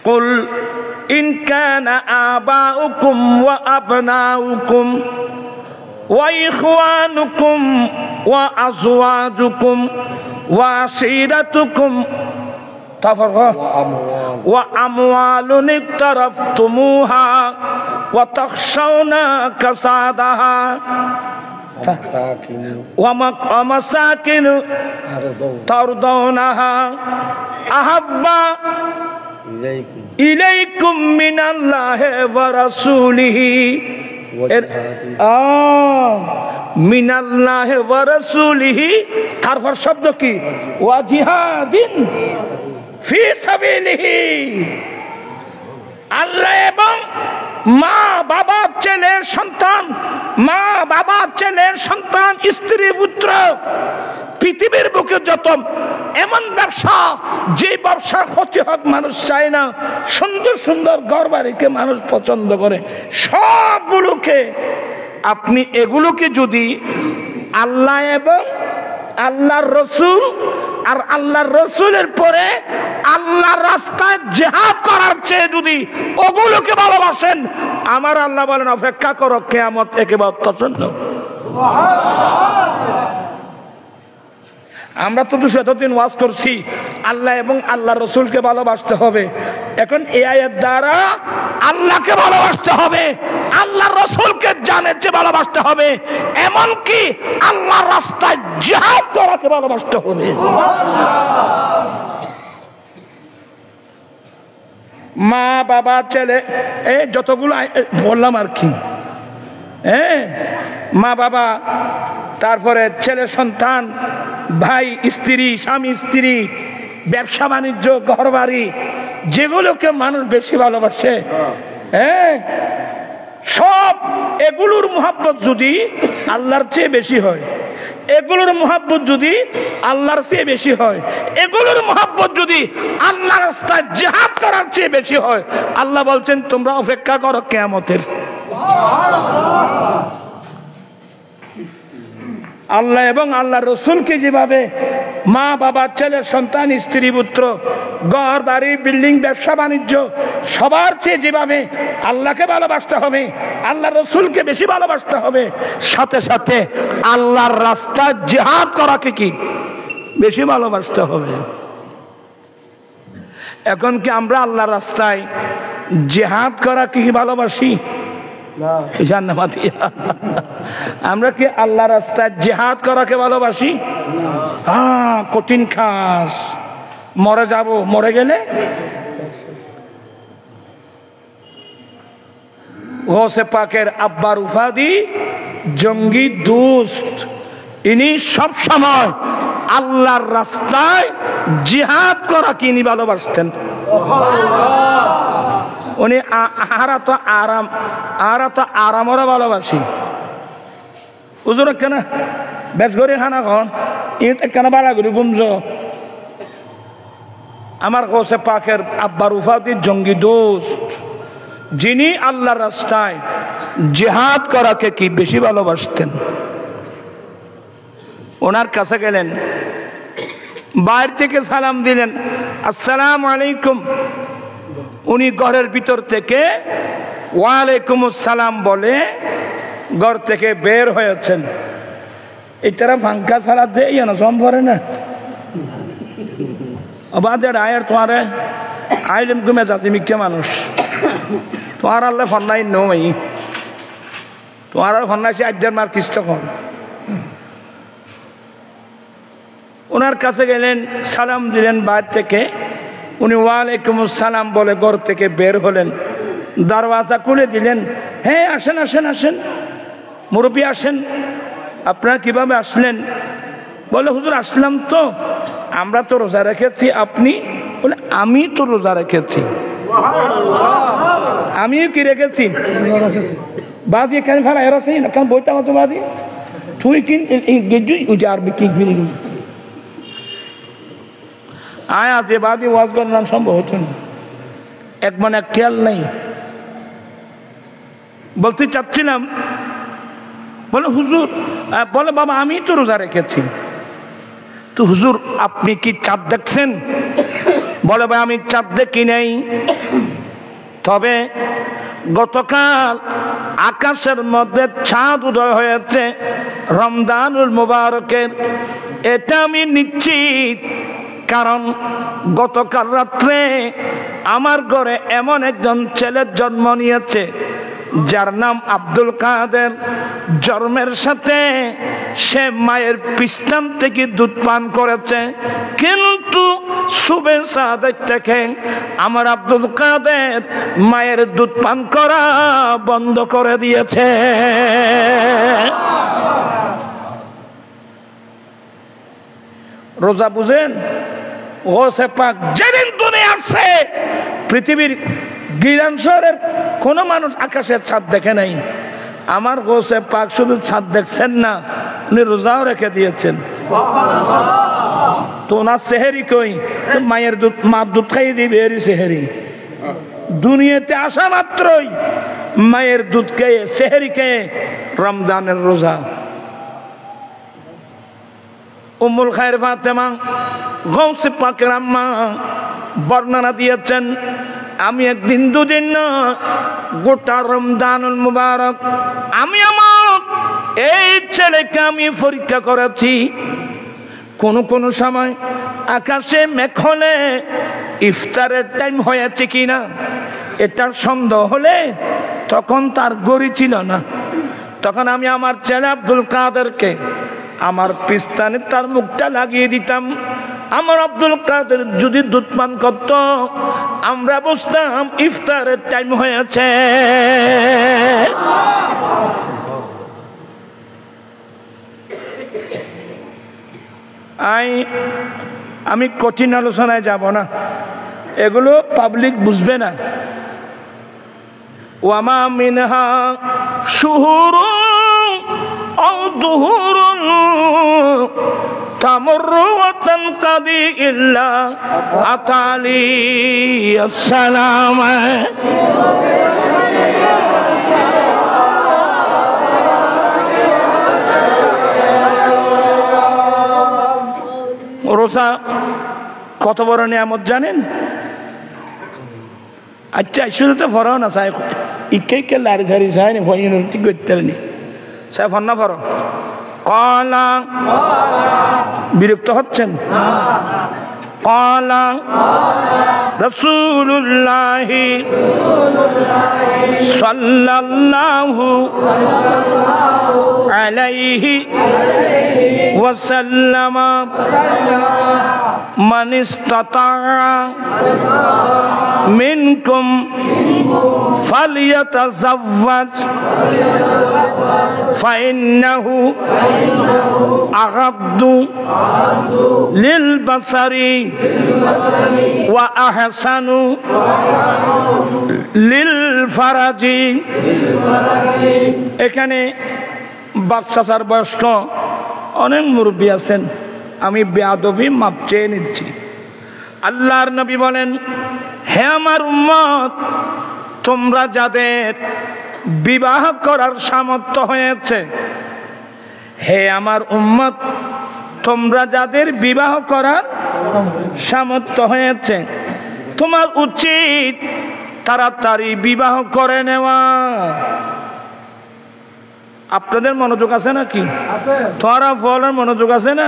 কুল ইন কানা আবাউকুম ওয়া আবনাউকুম ওয়া ইখওয়ানুকুম ওয়া আজওয়াজুকুম ওয়া আশিরাতুকুম وأموال اقترفتموها وتخشون كسادها ومساكن ترضونها أحب إليكم من الله ورسوله মিনাল্লাহি ওয়া রাসূলিহি, তারপর শব্দ কি? ওয়া জিহাদিন ফি সাবিলিহি। আল্লাহ এবং মা বাবা ছেলের সন্তান, মা বাবা ছেলের সন্তান, স্ত্রী পুত্র, পৃথিবীর বুকে যত এমন ব্যবসা, যে ব্যবসার ক্ষতি হোক মানুষ চায় না, সুন্দর সুন্দর ঘর বাড়িকে মানুষ পছন্দ করে, সবগুলোকে আপনি এগুলোকে যদি আল্লাহ এবং আল্লাহর রসুল আর আল্লাহর রসুলের পরে আল্লাহর রাস্তায় জিহাদ করার চেয়ে যদি ওগুলোকে ভালোবাসেন, আমার আল্লাহ বলেন অপেক্ষা করো, কিয়ামত একেবারে অত্যন্ত। আমরা তো এতদিন ওয়াজ করছি আল্লাহ এবং আল্লাহ রসুলকে ভালোবাসতে হবে। এখন এই আয়াত দ্বারা আল্লাহকে ভালোবাসতে হবে, আল্লাহ রসুলকে জানের চেয়ে ভালোবাসতে হবে, এমনকি আল্লাহর রাস্তায় জিহাদ করাকে ভালোবাসতে হবে। মা বাবা ছেলে এই যতগুলো বললাম আর কি, মা বাবা, তারপরে ছেলে সন্তান, ভাই স্ত্রী, স্বামী স্ত্রী, ব্যবসা বাণিজ্য, ঘর বাড়ি, যেগুলোকে মানুষ বেশি ভালোবাসে, সব এগুলোর মুহাব্বত যদি আল্লাহর চেয়ে বেশি হয়, এগুলোর মুহাব্বত যদি আল্লাহর চেয়ে বেশি হয়, এগুলোর মুহাব্বত যদি আল্লাহর রাস্তায় জিহাদ করার চেয়ে বেশি হয়, আল্লাহ বলছেন তোমরা অপেক্ষা করো কিয়ামতের। আল্লাহ এবং আল্লাহ রসুলকে যেভাবে মা বাবা ছেলে সন্তান স্ত্রী পুত্র ঘর বাড়ি বিল্ডিং ব্যবসা বাণিজ্য সবার চেয়ে যেভাবে আল্লাহকে ভালোবাসতে হবে, আল্লাহ রসুলকে বেশি ভালোবাসতে হবে, সাথে সাথে আল্লাহর রাস্তায় জিহাদ করাকে কি বেশি ভালোবাসতে হবে। এখন কি আমরা আল্লাহর রাস্তায় জিহাদ করাকে কি ভালোবাসি? আমরা কি আল্লাহ রাস্তায় জিহাদ করাকে ভালোবাসি? হ্যাঁ, কঠিন কাজ, মরে যাব, মরে গেলে গৌসে পাকের আব্বার উপাধি জঙ্গি দোস্ত, ইনি সব সময় আল্লাহর রাস্তায় জিহাদ করা কিনি ভালোবাসতেন। উনি আরামরা ভালোবাসি উজুর কেন বেশ করে খানা খন কেন বাড়া করি গুমজ। আমার গৌসে পাকের আব্বার উপাধি জঙ্গি দোস্ত, যিনি আল্লাহর রাস্তায় জিহাদ করাকে কি বেশি ভালোবাসতেন। ওনার কাছে গেলেন, বাইরে থেকে সালাম দিলেন, আসসালামু আলাইকুম। উনি ঘরের ভিতর থেকে ওয়ালাইকুম আসসালাম বলে ঘর থেকে বের হয়েছেন। এটারা ফাঙ্কা ছাড়া দেয় না, সম পরে না আবার আয়ের তোমার আইলেম ঘুমে যাচ্ছি মিথ্যা মানুষ, তোমার আল্লাহ ফন্নাই নই, তোমার ফন্নাইছি আজ্ঞার মার কিস্ত কম। ওনার কাছে গেলেন, সালাম দিলেন বাইরে থেকে। উনি ওয়ালাইকুম আসসালাম বলে ঘর থেকে বের হলেন, দরওয়াজা খুলে দিলেন। হ্যাঁ আসেন আসেন আসেন, মুরব্বী আসেন। আপনারা কিভাবে আসলেন? বলে হুজুর আসলাম তো, আমরা তো রোজা রেখেছি। আপনি? বলে আমি তো রোজা রেখেছি। আমিও কি রেখেছি? বাদি এখানে ফেলা এরাছি না, বইতে আমার বাদি তুই কি আরবি কি আয়া যে বাদি ওয়াজ করার সম্ভব হতো না, এক মনে খেয়াল নেই। বলতে চাচ্ছিলাম, বলে হুজুর, বলে বাবা আমি তো রোজা রেখেছি। তো হুজুর আপনি কি চাঁদ দেখছেন? বলে ভাই আমি চাঁদ দেখি নাই, তবে গতকাল আকাশের মধ্যে চাঁদ উদয় হয়েছে রমজানুল মুবারকের, এটা আমি নিশ্চিত। কারণ গতকাল রাত্রে আমার ঘরে এমন একজন ছেলের জন্ম নিয়েছে যার নাম আব্দুল কাদের। জন্মের সাথে সে মায়ের পিস্তান থেকে দুধ পান করেছে, কিন্তু সুবে সাদেক থেকে আমার আব্দুল কাদের মায়ের দুধ পান করা বন্ধ করে দিয়েছে। রোজা বুঝেন? গৌসে পাক যেদিন দুনিয়া আসছে পৃথিবীর গিরান শহরের কোন মানুষ আকাশের ছাদ দেখে নাই। আমার গৌসে পাক শুধু ছাদ দেখছেন না, উনি রোজাও রেখে দিয়েছেন। তো ওনার সেহেরি কই? মায়ের দুধ, মার দুধ খাইয়ে দিবে এরই সেহেরি। দুনিয়াতে আসা মাত্রই মায়ের দুধ খেয়ে সেহেরি খেয়ে রমজানের রোজা। উম্মুল খায়ের ফাতেমা গৌসে পাকের আম্মা বর্ণনা দিয়েছেন, আমি একদিন দুদিন না গোটা রমজানুল মুবারক আমি আমার এই ছেলেকে আমি পরীক্ষা করেছি। কোন কোন সময় আকাশে মেঘ হলে ইফতারের টাইম হয়েছে কিনা এটার সন্দেহ হলে তখন তার গড়ি ছিল না, তখন আমি আমার ছেলে আব্দুল কাদেরকে আমার পিস্তানে তার মুখটা লাগিয়ে দিতাম। আমার আব্দুল কাদের যদি দুধ পান করত আমরা বুঝতাম ইফতারের টাইম হয়েছে। আমি কঠিন আলোচনায় যাব না, এগুলো পাবলিক বুঝবে না। ওয়ামা মিনহা শুহুরুন আও দুহুরুন তামুরু ওয়া তানকাদি ইল্লা আতালি আসসালাম। রোজা কত বড় নিয়ামত জানেন? আচ্ছা শুরু তো ফরাও না চাই ইকে লারি সারি চাই না ঠিক করতে চাই ফর না ফর কলা বিরক্ত হচ্ছেন? কলা রাসূলুল্লাহ সাল্লাল্লাহু আলাইহি ওয়াসাল্লাম মান ইসতাতা মিনকুম ফালিয়াতাযাওয়াজ ফাইন্নাহু আগাদ্দু লিল বাসারি ওয়া আহসানু লিল ফারাজি। এখানে বাচ্চার বয়স্ক অনেক মুরব্বী আছেন, আমি বেয়াদবি মাপ চেয়ে নিচ্ছি। আল্লাহর নবী বলেন, হে আমার উম্মত, তোমরা যাদের বিবাহ করার সামর্থ্য হয়েছে, হে আমার উম্মত তোমরা যাদের বিবাহ করার সামর্থ্য হয়েছে তোমার উচিত তাড়াতাড়ি বিবাহ করে নেওয়া। আপনাদের মনোযোগ আছে নাকি? তোরা ফলের মনোযোগ আছে না?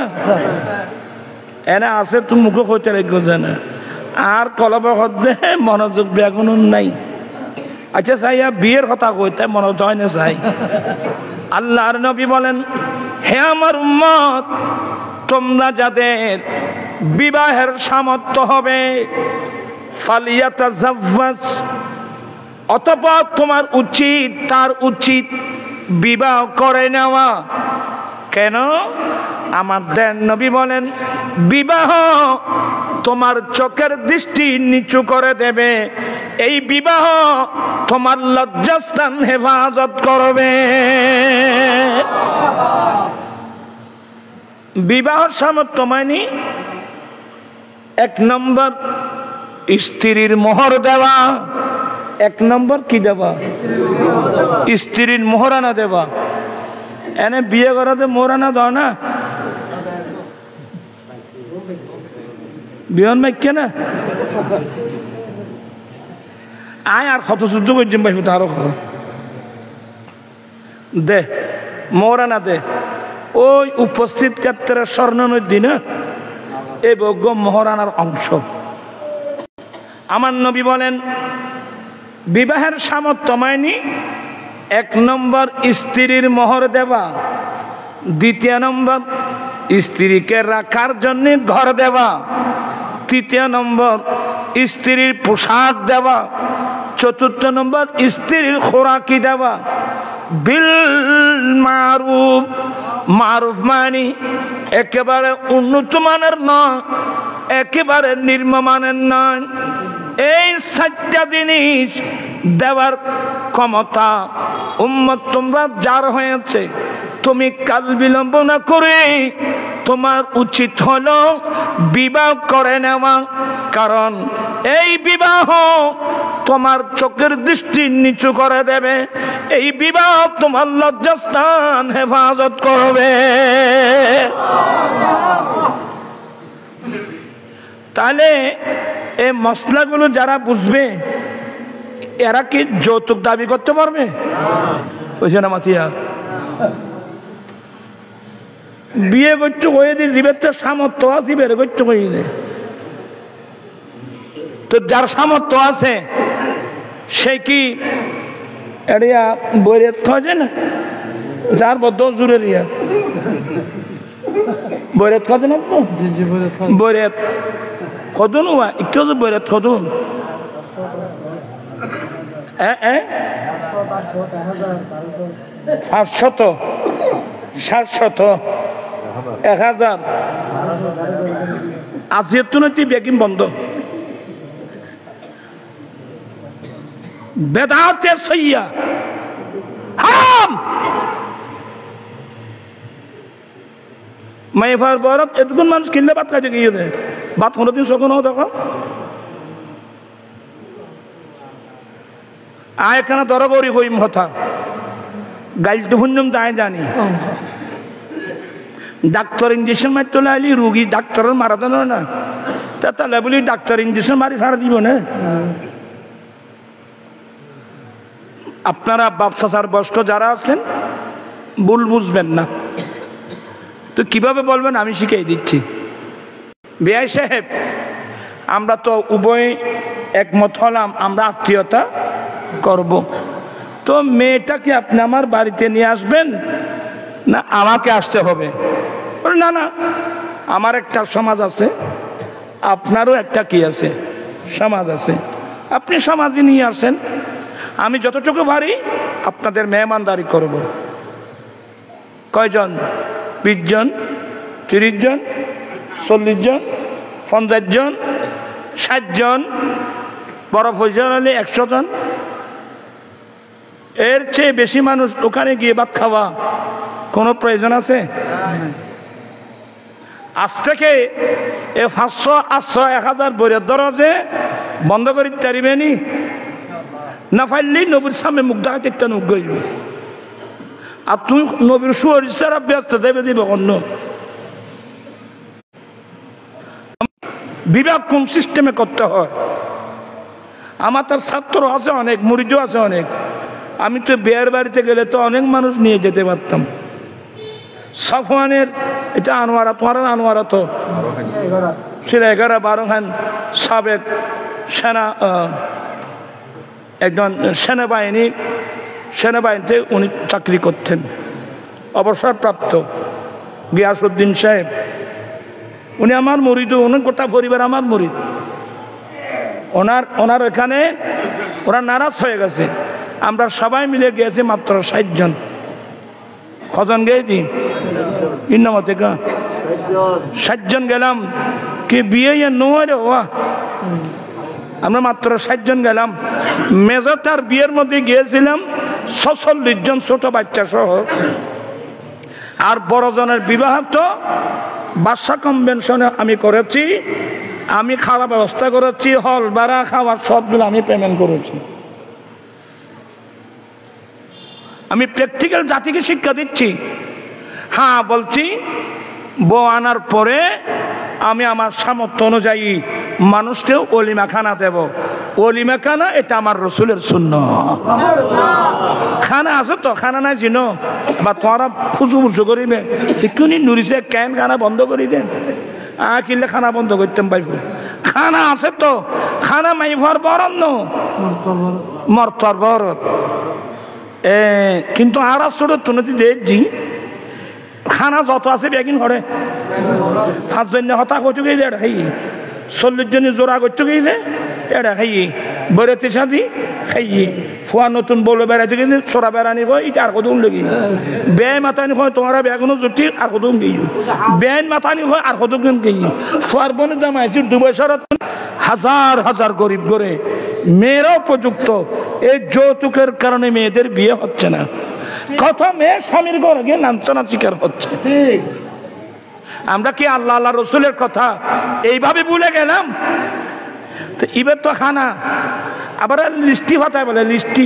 এনে আছে তুমি মুখে কইতে লাগবে জানা আর কলব হদ্দে মনোযোগ বেগুন নাই। আচ্ছা চাইয়া বিয়ের কথা কইতে মনোযোগ হয় না চাই। আল্লাহর নবী বলেন, হে আমার উম্মত তোমরা যাদের বিবাহের সামর্থ্য হবে ফালিয়াতাযাওয়াজ, অতঃপর তোমার উচিত তার উচিত বিবাহ করে নেওয়া। কেন? আমাদের নবী বলেন, বিবাহ তোমার চোখের দৃষ্টি নিচু করে দেবে, এই বিবাহ তোমার লজ্জাস্থান হেফাজত করবে। বিবাহ সামর্থ্য মানে এক নম্বর স্ত্রীর মোহর দেওয়া। এক নম্বর কি দেওয়া? স্ত্রীর মোহরানা দেওয়া। এনে বিয়ে করাতে মোহরানা দাও না, বিয়ন মাইকে না আয় আর কত যুদ্ধ করছেন ভাই আরো দে মোহরানা দে। ওই উপস্থিত ক্ষেত্রে স্বর্ণ নদী না এই বজ্ঞ মোহরানার অংশ। আমার নবী বলেন, বিবাহের সামর্থ্য মাইনি এক নম্বর স্ত্রীর মোহর দেওয়া, দ্বিতীয় নম্বর স্ত্রীকে রাখার জন্য ঘর দেওয়া, তৃতীয় নম্বর স্ত্রীর পোশাক দেওয়া, চতুর্থ নম্বর স্ত্রীর খোরাকি দেওয়া। বিল মারুফ মারুফ মানি একেবারে উন্নত মানের নয়, একেবারে নিম্নমানের নয়। এই 4টা জিনিস দেওয়ার ক্ষমতা উম্মত তোমরা যার হয়েছে, তুমি কাল বিলম্ব না করে তোমার উচিত হলো বিবাহ করে নেওয়া। কারণ এই বিবাহ তোমার চোখের দৃষ্টি নিচু করে দেবে, এই বিবাহ তোমার লজ্জাস্থান হেফাজত করবে। তাহলে এই মশলাগুলো যারা বুঝবে এরা কি যৌতুক দাবি করতে পারবে? বুঝছে না মাথিয়া? বিয়ে করতে কয়ে দিয়ে জীবের তো সামর্থ্য আছে, বের করতে কয়ে দে। তো যার সামর্থ্য আছে সে কি এরিয়া বইরে থাকে না? যার বদ্ধ জুড়ে রিয়া বইরে থাকে না তো বইরে কদুন হওয়া একটু বইরে কদুন 500 700 1000 আজিয়তুনতি বেগিন বন্ধ বেদাতে সইয়া হারাম। মাইফার বরফ এতক্ষণ মানুষ কিনলে ভাত খাইতে গিয়ে দেয়, ভাত কোনোদিন শোকন দেখো আয় কেন ধর করি কইম কথা গাইলতে শুনলাম তাই জানি। ডাক্তার ইঞ্জেকশন মারতে আইলি রুগী ডাক্তারের মারা দেন না, তাহলে বলি ডাক্তার ইঞ্জেকশন মারি সারা দিব না। আপনারা বাপসার বয়স্ক যারা আছেন ভুল বুঝবেন না, তো কিভাবে বলবেন আমি শিখিয়ে দিচ্ছি। বেয়াই সাহেব, আমরা তো উভয় একমত হলাম আমরা আত্মীয়তা করব, তো মেয়েটাকে আপনি আমার বাড়িতে নিয়ে আসবেন না আমাকে আসতে হবে? না না, আমার একটা সমাজ আছে, আপনারও একটা কি আছে সমাজ আছে, আপনি সমাজে নিয়ে আসেন, আমি যতটুকু পারি আপনাদের মেহমানদারি করব। কয়জন? 20 জন, 30 জন, 40 জন, 50 জন, 60 জন, বড় পয়সা হলে 100 জন। এর চেয়ে বেশি মানুষ ওখানে গিয়ে ভাত খাওয়া কোনো প্রয়োজন আছে? আজ থেকে 500, 800, 1000 বইয়ের দরজে বন্ধ করে পারিবেনি না? পারলেই নবীর সামনে মুখ দেখা দেখতে মুখ গইব, আর তুই নবীর সুরিচারা ব্যস্ত দেবে দিবে অন্য। বিভাগ কোন সিস্টেমে করতে হয়? আমার তার ছাত্র আছে অনেক, মুরিদও আছে অনেক। আমি তো বিয়ের বাড়িতে গেলে তো অনেক মানুষ নিয়ে যেতে পারতাম। সাফওয়ানের এটা আনোয়ারা, তোমার আনোয়ারা তো সেটা 11-12 খান সাবেক সেনা, একজন সেনাবাহিনীতে উনি চাকরি করতেন, অবসরপ্রাপ্ত গিয়াসউদ্দিন সাহেব। উনি আমার মুরিদ, উনি গোটা পরিবার আমার মুরিদ। ওনার এখানে ওরা নারাজ হয়ে গেছে, আমরা সবাই মিলে গিয়েছি মাত্র 60 জন। কজন গিয়েছি? ইন্নমতে 60 জন গেলাম। কি বিয়ে নয় রে, আমরা মাত্র 60 জন গেলাম। মেজর তার বিয়ের মধ্যে গিয়েছিলাম 46 জন ছোট বাচ্চা সহ। আর বড় জনের বিবাহ তো বাদশা কনভেনশনে আমি করেছি, আমি খাওয়া ব্যবস্থা করেছি, হল ভাড়া খাওয়ার সবগুলো আমি পেমেন্ট করেছি। আমি প্র্যাকটিক্যাল জাতিকে শিক্ষা দিচ্ছি। হ্যাঁ বলছি, বউ আনার পরে আমি আমার সামর্থ্য অনুযায়ী মানুষকে অলিমা খানা দেব। অলিমা খানা এটা আমার রসুলের সুন্নাত। খানা আছে তো, খানা নাই জিনো বা তোমরা ফুসু ফুসু করিবে ঠিকনি নুরিছে কেন খানা বন্ধ করি দেন। কিনলে খানা বন্ধ করতাম পাইব। খানা আছে তো, খানা মাইফার বরণ মর্তর বরত। কিন্তু আর আসলে তুমি দেখছি খানা যত আছে বেগিন করে 5 জন হতা করছো গিয়ে এটা খাই, 40 জনের জোড়া করছো গিয়ে এটা খাই। বেড়াতে সাজি খাইয়ে ফুয়া নতুন বলে বেড়াতে গেছে সোরা বেড়ানি কয় এটা আর কত লাগি বেআই মাথানি হয় তোমার বেগুনো জুটি আর কত গেই বেআইন মাথানি হয় আর কত দিন গেই ফুয়ার বনে জামাইছি দুবাই শরৎ হাজার হাজার গরিব করে মেয়েরা উপযুক্ত এই যৌতুকের কারণে মেয়েদের বিয়ে হচ্ছে না কত মেয়ে স্বামীর ঘরে গিয়ে লাঞ্ছনা শিকার হচ্ছে আমরা কি আল্লাহ আল্লাহ রসুলের কথা এইভাবে ভুলে গেলাম তো এবার তো খানা আবার লিস্টি ভাতায় বলে লিস্টি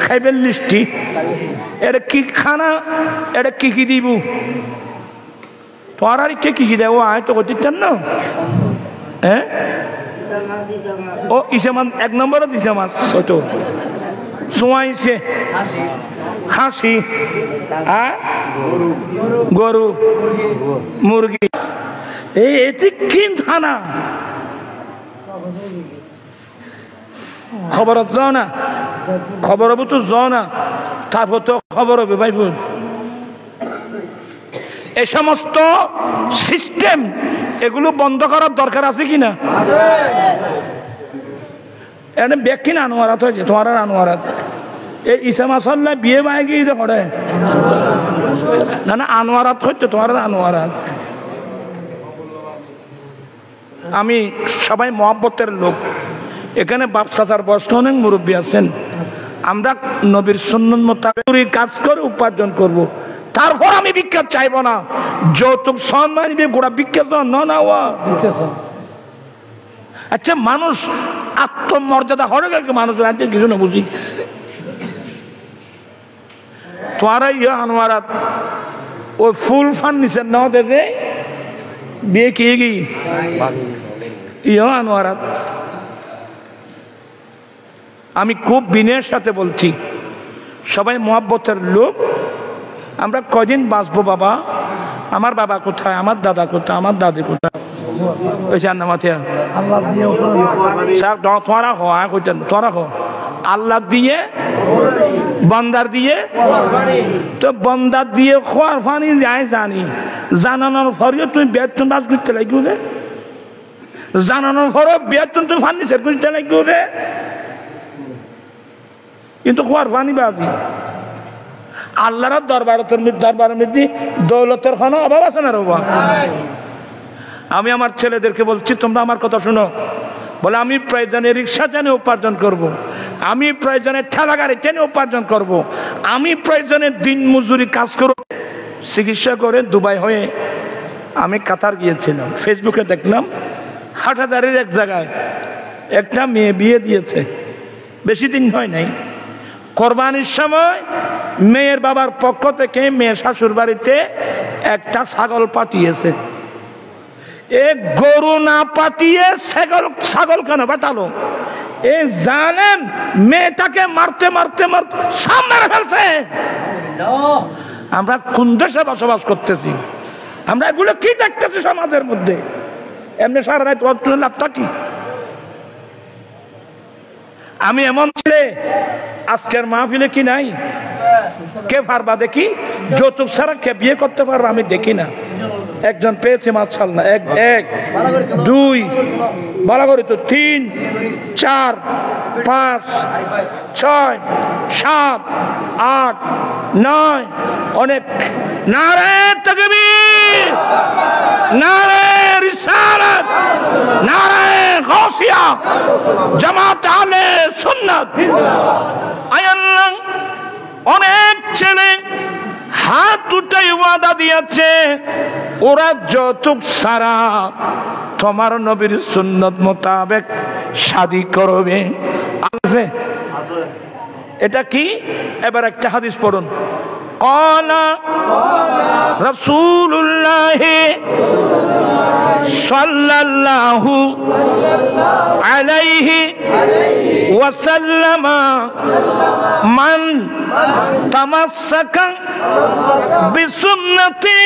খাইবেন লিস্টি এটা কি খানা এটা কি কি দিব তোমার আর কি কি দেবো আয় তো করতেন না হ্যাঁ ও ইসে মাছ 1 নম্বরে দিছে মাছ ওইটো সোয়াইছে খাসি আর গরু মুরগি এই এটি কি থানা খবর যাও না খবর হবো তো যাও না তারপর তো খবর হবে ভাই বোন এই সমস্ত সিস্টেম এগুলো বন্ধ করার দরকার আছে কিনা এটা ব্যক্তি না আনোয়ারাত হয়েছে তোমার আর আনোয়ারাত এই ইসা মাসাল্লাহ বিয়ে বায়ে গিয়ে করে না না আনোয়ারাত হচ্ছে তোমার আর আনোয়ারাত আমি সবাই মহব্বতের লোক এখানে বাপ চাচার বয়স্ক অনেক মুরব্বী আছেন আমরা নবীর সুন্নত মোতাবেক কাজ করে উপার্জন করব। তারপর আমি ভিক্ষা চাইব না যৌতুক সম্মানিবে গোড়া ভিক্ষা না আচ্ছা মানুষ আত্মমর্যাদা হরে গেল মানুষ আছে কিছু না বুঝি তোমার ইয়ে আনোয়ারাত ওই ফুল ফান নিচে ন দেশে বিয়ে কি গি ইয়ে আনোয়ারাত আমি খুব বিনয়ের সাথে বলছি সবাই মহব্বতের লোক আমরা কদিন বাঁচবো বাবা আমার বাবা কোথায় আমার দাদা কোথায় আমার দাদি কোথায় ওই জান্না মাথিয়া তোরা হো তোরা হো আল্লাহ দিয়ে বন্দার দিয়ে তো বন্দার দিয়ে খোয়ার ফানি যায় জানি জানানোর পরেও তুমি বেতন বাস করতে লাগবে রে জানানোর পরেও বেতন তুমি ফার্নিচার করতে লাগবে রে কিন্তু খোয়ার ফানি বাজি আল্লাহর দরবারের মধ্যে দৌলতের কোনো অভাব আছে না রবা আমি আমার ছেলেদেরকে বলছি তোমরা আমার কথা শুনো বলে আমি প্রয়োজনে রিক্সা টেনে উপার্জন করব। আমি প্রয়োজনে ঠেলা গাড়ি টেনে উপার্জন করব। আমি প্রয়োজনে দিন মজুরি কাজ করব। চিকিৎসা করে দুবাই হয়ে আমি কাতার গিয়েছিলাম ফেসবুকে দেখলাম হাটহাজারির এক জায়গায় একটা মেয়ে বিয়ে দিয়েছে বেশি দিন হয় নাই কোরবানির সময় মেয়ের বাবার পক্ষ থেকে মেয়ের শাশুর বাড়িতে একটা ছাগল পাঠিয়েছে এ গরু না পাঠিয়ে ছাগল কেন পাঠালো এ জানেন মেয়েটাকে মারতে মারতে মারতে সামনে ফেলছে আমরা কোন দেশে বসবাস করতেছি আমরা এগুলো কি দেখতেছি সমাজের মধ্যে এমনি সারা রাত লাভটা কি আমি এমন ছেলে আজকের মাহফিলে কি নাই কে পারবা দেখি যৌতুক ছাড়া কে বিয়ে করতে পারবা আমি দেখি না একজন পেয়েছে মাশাআল্লাহ এক দুই ভালো করে তো 3 4 5 6 7 8 9 অনেক নারে তাকবীর নারে রিসালাত নারে গাউসিয়া জামাত আহলে সুন্নাত আল্লাহ অনেক ছেলে হাত উঠাই ওয়াদা দিয়েছে ওরা যৌতুক ছাড়া তোমার নবীর সুন্নত মোতাবেক শাদী করবে আছে এটা কি এবার একটা হাদিস পড়ুন ক্বালা রাসূলুল্লাহ সাল্লাল্লাহু আলাইহি ওয়াসাল্লাম মান তামাসসাকা বিসুন্নতি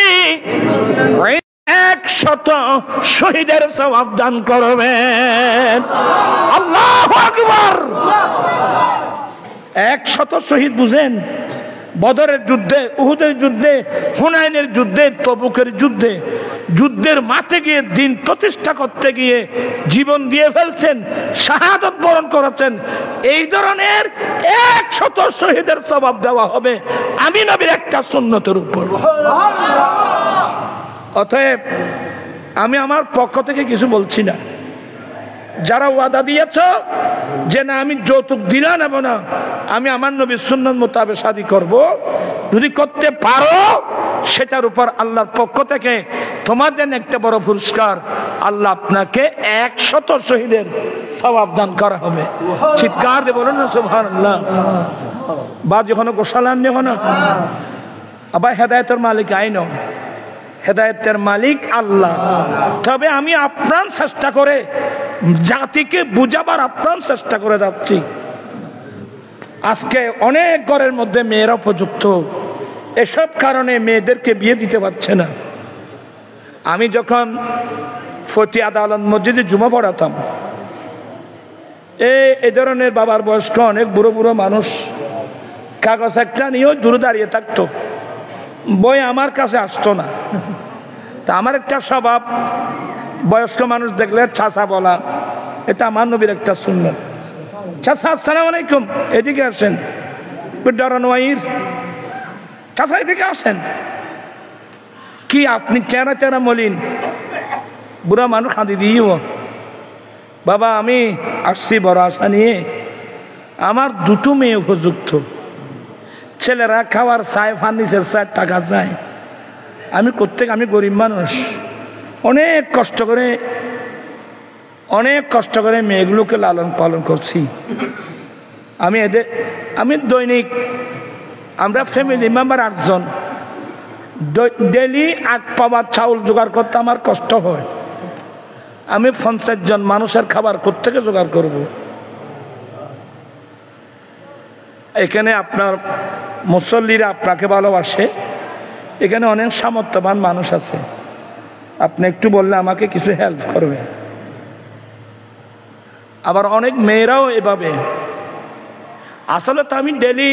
100 শহীদের সওয়াব দান করবেন আল্লাহু আকবার 100 শহীদ বুঝেন বদরের যুদ্ধে, উহুদের যুদ্ধে, হুনাইনের যুদ্ধে, তবুকের যুদ্ধে, যুদ্ধের মাঠে গিয়ে দিন প্রতিষ্ঠা করতে গিয়ে জীবন দিয়ে ফেলছেন, শাহাদত বরণ করেছেন। এই ধরনের 100 শহীদের সওয়াব দেওয়া হবে আমি নবীর একটা সুন্নতের উপর। অতএব আমি আমার পক্ষ থেকে কিছু বলছি না। যারা ওয়াদা দিয়েছ যে না আমি যৌতুক দিলা নেব না, আমি আমার নবীর সুন্নাত মোতাবেক শাদী করব, যদি করতে পারো সেটার উপর আল্লাহর পক্ষ থেকে তোমাদের একটা বড় পুরস্কার, আল্লাহ আপনাকে 100 শহীদের সওয়াব দান করা হবে। চিৎকার দিয়ে বলুন না সুবহানাল্লাহ। বা যখন গোসালান যখন আবার হেদায়েতের মালিক আইন, হেদায়েতের মালিক আল্লাহ। তবে আমি আপ্রাণ চেষ্টা করে জাতিকে বুঝাবার আপ্রাণ চেষ্টা করে যাচ্ছি। আজকে অনেক ঘরের মধ্যে মেয়েরা উপযুক্ত, এসব কারণে মেয়েদেরকে বিয়ে দিতে পারছে না। আমি যখন ফতি আদালত মসজিদে জুমা পড়াতাম, এই ধরনের বাবার বয়স্ক অনেক বুড়ো বুড়ো মানুষ কাগজ একটা নিয়েও দূরে দাঁড়িয়ে থাকতো, বই আমার কাছে আসতো না। তা আমার একটা স্বভাব, বয়স্ক মানুষ দেখলে চাচা বলা, এটা আমার নবীর একটা সুন্নাত। চাচা আসসালামু আলাইকুম, এদিকে আসেন। ডরানোয়াইর চাচা এদিকে আসেন। কি আপনি চেহারা চেহারা মলিন, বুড়া মানুষ কাঁদি দিও। বাবা আমি আসছি বড় আশা নিয়ে, আমার দুটো মেয়ে উপযুক্ত, ছেলেরা খাওয়ার চায়, ফার্নিচার চায়, টাকা চায়। আমি কোত্থেকে, আমি গরিব মানুষ, অনেক কষ্ট করে মেয়েগুলোকে লালন পালন করছি। আমি দৈনিক, আমরা ফ্যামিলি মেম্বার 8 জন, ডেলি 8 পাওয়া চাউল জোগাড় করতে আমার কষ্ট হয়। আমি 50 জন মানুষের খাবার কোত্থেকে জোগাড় করব? এখানে আপনার মুসল্লিরা আপনাকে ভালোবাসে, এখানে অনেক সামর্থ্যবান মানুষ আছে, আপনি একটু বললে আমাকে কিছু হেল্প করবে। আবার অনেক মেয়েরাও এভাবে। আসলে তো আমি ডেলি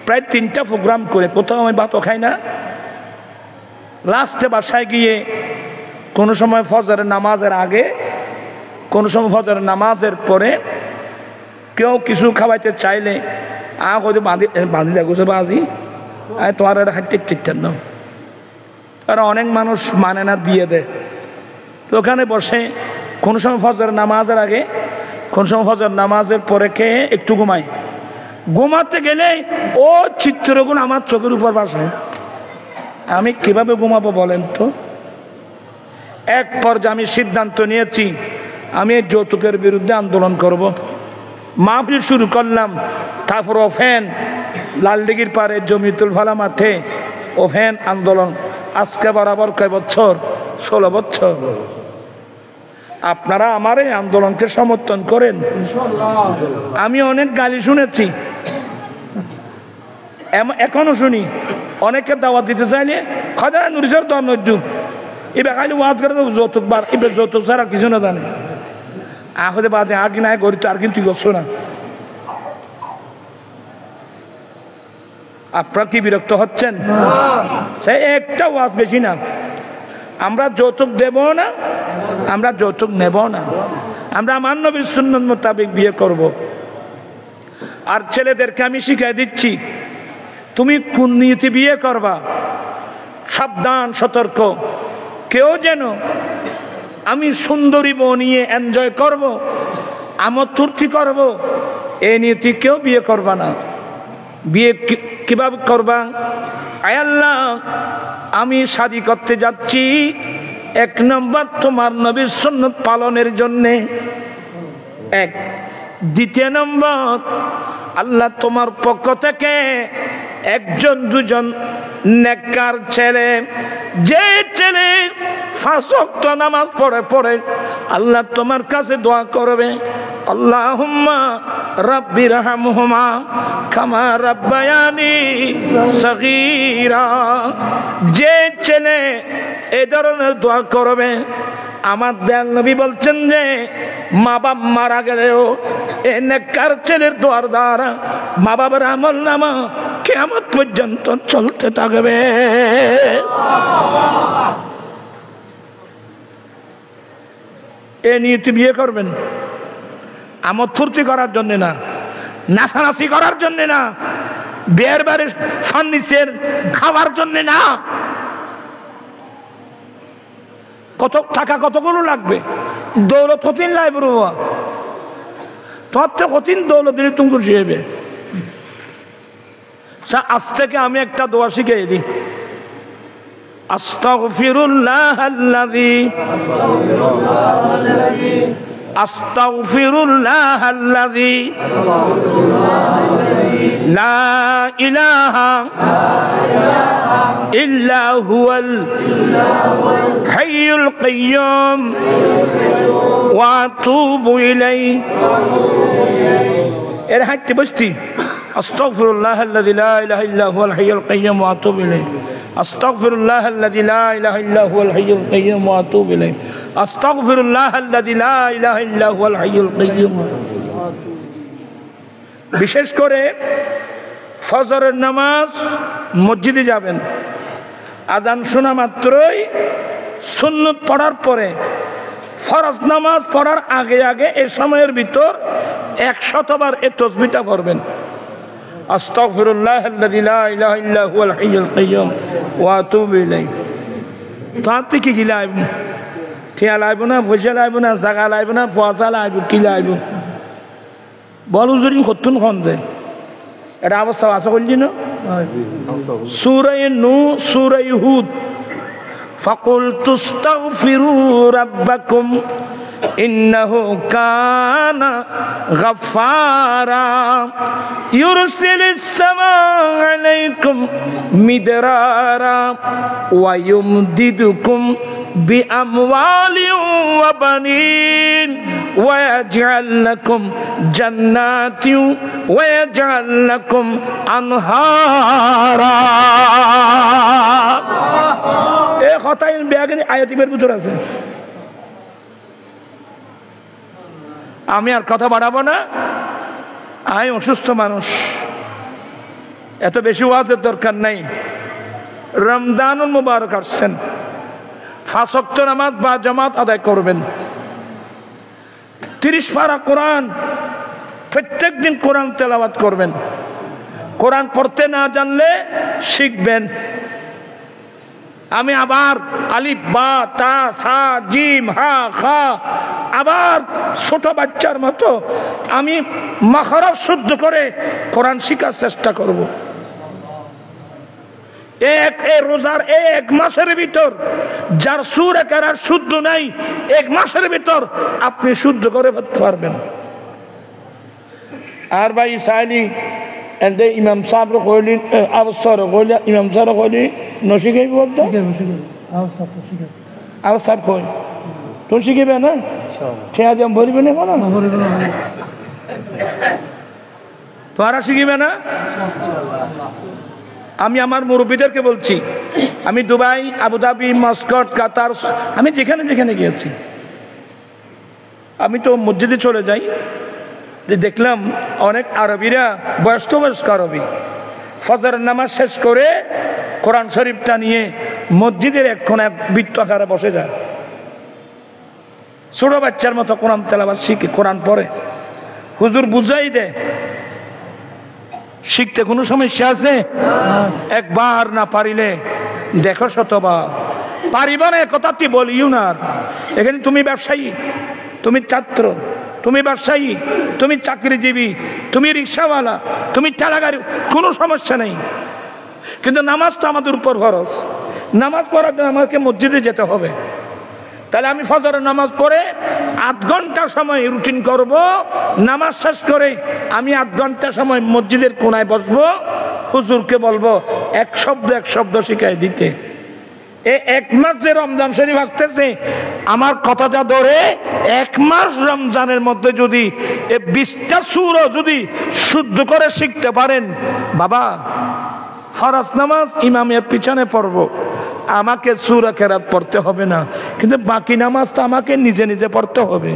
প্রায় 3টা প্রোগ্রাম করে, কোথাও আমি ভাতও খাই না। লাস্টে বাসায় গিয়ে কোনো সময় ফজরের নামাজের আগে, কোনো সময় ফজরের নামাজের পরে কেউ কিছু খাওয়াইতে চাইলে হয়তো বাঁধি দেখো বাজি তোমার এটা খাইতে ঠিকঠাক না, তারা অনেক মানুষ মানে না, দিয়ে দেয়। তো ওখানে বসে কোনো সময় ফজরের নামাজের আগে, কোন সময় ফজর নামাজের পরে খেয়ে একটু ঘুমাই। ঘুমাতে গেলে ও চিত্রগুলো আমার চোখের উপর বাসে। আমি কিভাবে ঘুমাবো বলেন তো? এক পর্যায়ে আমি সিদ্ধান্ত নিয়েছি আমি যৌতুকের বিরুদ্ধে আন্দোলন করব। মাহফিল শুরু করলাম, তারপর ওফেন লালদিঘির পারে জমিতুল ফালা মাঠে ওফেন আন্দোলন। আজকে বরাবর কয় বছর? 16 বছর। আপনারা আমার এই আন্দোলনকে সমর্থন করেন। আমি অনেক গালি শুনেছি, এখনো শুনি। অনেকে দাওয়াত দিতে চাইলে খদারা নুরিসর দর্নজ্য এবার খালি ওয়াজ করে যৌতুক বার, এবার যৌতুক ছাড়া কিছু না জানে। আখতে বাদে আগে নাই গড়ি তো আর কিন্তু করছো না। আপনারা কি বিরক্ত হচ্ছেন? সে একটা ওয়াজ বেশি না। আমরা যৌতুক দেব না, আমরা যৌতুক নেব না, আমরা আমার নবীর সুন্নাত মোতাবেক বিয়ে করব। আর ছেলেদেরকে আমি শিখাই দিচ্ছি, তুমি কোন নিয়তে বিয়ে করবা, সাবধান সতর্ক। কেউ যেন আমি সুন্দরী বউ নিয়ে এনজয় করব, আমোদ ফুর্তি করব, এই নিয়তে কেউ বিয়ে করবা না। বিয়ে কিভাবে করবা? আয় আল্লাহ, আমি শাদী করতে যাচ্ছি 1 নম্বর তোমার নবীর সুন্নাত পালনের জন্যে, 1। দ্বিতীয় নম্বর, আল্লাহ তোমার পক্ষ থেকে 1জন 2জন নেককার ছেলে, যে ছেলে 5 ওয়াক্ত নামাজ পড়ে আল্লাহ তোমার কাছে দোয়া করবে, আল্লাহুম্মা রাব্বিরহামহুমা কামা রাব্বায়ানি সগীরা। যে ছেলে এই ধরনের দোয়া করবে, আমার দয়াল নবী বলছেন যে মা বাপ মারা গেলেও এই নেককার ছেলের দোয়ার দ্বারা মা বাবার আমল নামা কিয়ামত পর্যন্ত চলতে থাকবে। এ নিয়ে বিয়ে করবেন আমোদ ফুর্তি করার জন্য না, নাচানাচি করার জন্য না, বিয়ের বাড়ির ফার্নিচার খাওয়ার জন্য না। কত টাকা কতগুলো লাগবে? দৌলত কঠিন লাগবে বাবা, তোমার তো কঠিন দৌলত দিলে তুমি খুশি হবে। আজ থেকে আমি একটা দোয়া শিখিয়ে দিই। আস্তাগফিরুল্লাহাল্লাযী আস্তাগফিরুল্লাহাল্লাযী লা ইলাহা ইল্লা হুয়াল হাইয়ুল কাইয়্যুম ওয়া আতুবু ইলাইহি। এর হাঁটতে বসতি আস্তাগফিরুল্লাহাল্লাযী লা ইলাহা ইল্লা হুয়াল হাইয়ুল কাইয়্যুম ওয়া আতুবু ইলাইহি। আস্তাগফিরুল্লাহাল্লাযী লা ইলাহা ইল্লা হুয়াল হাইয়ুল কাইয়্যুম ওয়া আতুবু ইলাইহি। আস্তাগফিরুল্লাহাল্লাযী লা ইলাহা ইল্লা হুয়াল হাইয়ুল কাইয়্যুম। বিশেষ করে ফজরের নামাজ মসজিদে যাবেন, আযান শোনা মাত্রই সুন্নত পড়ার পরে ফরজ নামাজ পড়ার আগে আগে এই সময়ের ভিতর 100 বার এই তাসবিহটা পড়বেন। আস্তাগফিরুল্লাহাল্লাযী লা ইলাহা ইল্লা হুয়াল হাইয়ুল কাইয়্যুম ওয়া আতুবু ইলাইহি। তাতে কি লাইব? ঠিয়া লাইব না, পয়সা লাইব না, জায়গা লাইব না, পয়সা লাইব, কি লাইব? বল হুজুরি কতক্ষণ খন যায় এটা অবস্থা আছে করলি না? সূরা নূহ, সূরা হুদ। ফাকুলতু আস্তাগফিরু রাব্বাকুম ইন্নাহু কানা গাফফারা ইউরসিলিস সামাআ আলাইকুম মিদরারা ওয়া ইউমদিদুকুম বিআমওয়ালিন ওয়া বানিন ওয়া ইয়াজআল লাকুম জান্নাতিন ওয়া ইয়াজআল লাকুম আনহারা। এই কথাই ব্যাগে আয়াতের ভিতর আছে। আমি আর কথা বাড়াবো না, আমি অসুস্থ মানুষ, এত বেশি ওয়াজের দরকার নাই। রমজানুল মুবারক আসছেন, 5 ওয়াক্ত নামাজ বা জামাত আদায় করবেন। 30 পারা কোরআন, প্রত্যেক দিন কোরআন তেলাওয়াত করবেন। কোরআন পড়তে না জানলে শিখবেন। আমি আবার আলিফ বা তা সা জিম হা খা আবার ছোট বাচ্চার মতো আমি মাখরাজ শুদ্ধ করে কোরআন শেখার চেষ্টা করব। এই রোজার 1 মাসের ভিতর যার সূরা কেরাত শুদ্ধ নাই, 1 মাসের ভিতর আপনি শুদ্ধ করে ফেলতে পারবেন। আর ভাই সাইলি এন্ডে ইমাম সাহেব কইলি আবসর কইলি ইমাম সাহেব কইলি নশিকাই বলতো আবসর কই তো শিখবে না ইনশাআল্লাহ। আজ বলবে না কোন তোরা শিখবে না? আমি আমার মুরব্বীদেরকে বলছি, আমি দুবাই, আবুধাবি, মস্কট, কাতার, আমি যেখানে যেখানে গিয়েছি, আমি তো মসজিদে চলে যাই, যে দেখলাম অনেক আরবিরা বয়স্ক বয়স্ক আরবি ফজরের নামাজ শেষ করে কোরআন শরীফটা নিয়ে মসজিদের এক কোণে বৃত্ত আকারে বসে যায়, ছোট বাচ্চার মতো কোরআন তেলাওয়াত শিখে কোরআন পড়ে। হুজুর বুঝাই দে, শিখতে কোনো সমস্যা আছে? একবার না পারিলে দেখো শতবার। পারিব না একথা তুই বলিও না। এখানে তুমি ব্যবসায়ী, তুমি ছাত্র, তুমি ব্যবসায়ী, তুমি চাকরিজীবী, তুমি রিক্সাওয়ালা, তুমি ঠেলাগাড়ি, কোনো সমস্যা নেই। কিন্তু নামাজ তো আমাদের উপর ফরজ। নামাজ পড়ার জন্য আমাকে মসজিদে যেতে হবে। তাহলে আমি ফজরের নামাজ পড়ে 8 ঘন্টা সময় রুটিন করব। নামাজ শেষ করে আমি 8 ঘন্টা সময় মসজিদের কোনায় বসবো, হুজুরকে বলবো এক শব্দ শিখাই দিতে। এই 1 মাস যে রমজান শরীফ আসতেছে, আমার কথাটা ধরে 1 মাস রমজানের মধ্যে যদি 20টা সূরা যদি শুদ্ধ করে শিখতে পারেন, বাবা ফরজ নামাজ ইমামের পিছনে পড়বো, আমাকে সূরা কেরাত পড়তে হবে না, কিন্তু বাকি নামাজটা আমাকে নিজে নিজে পড়তে হবে।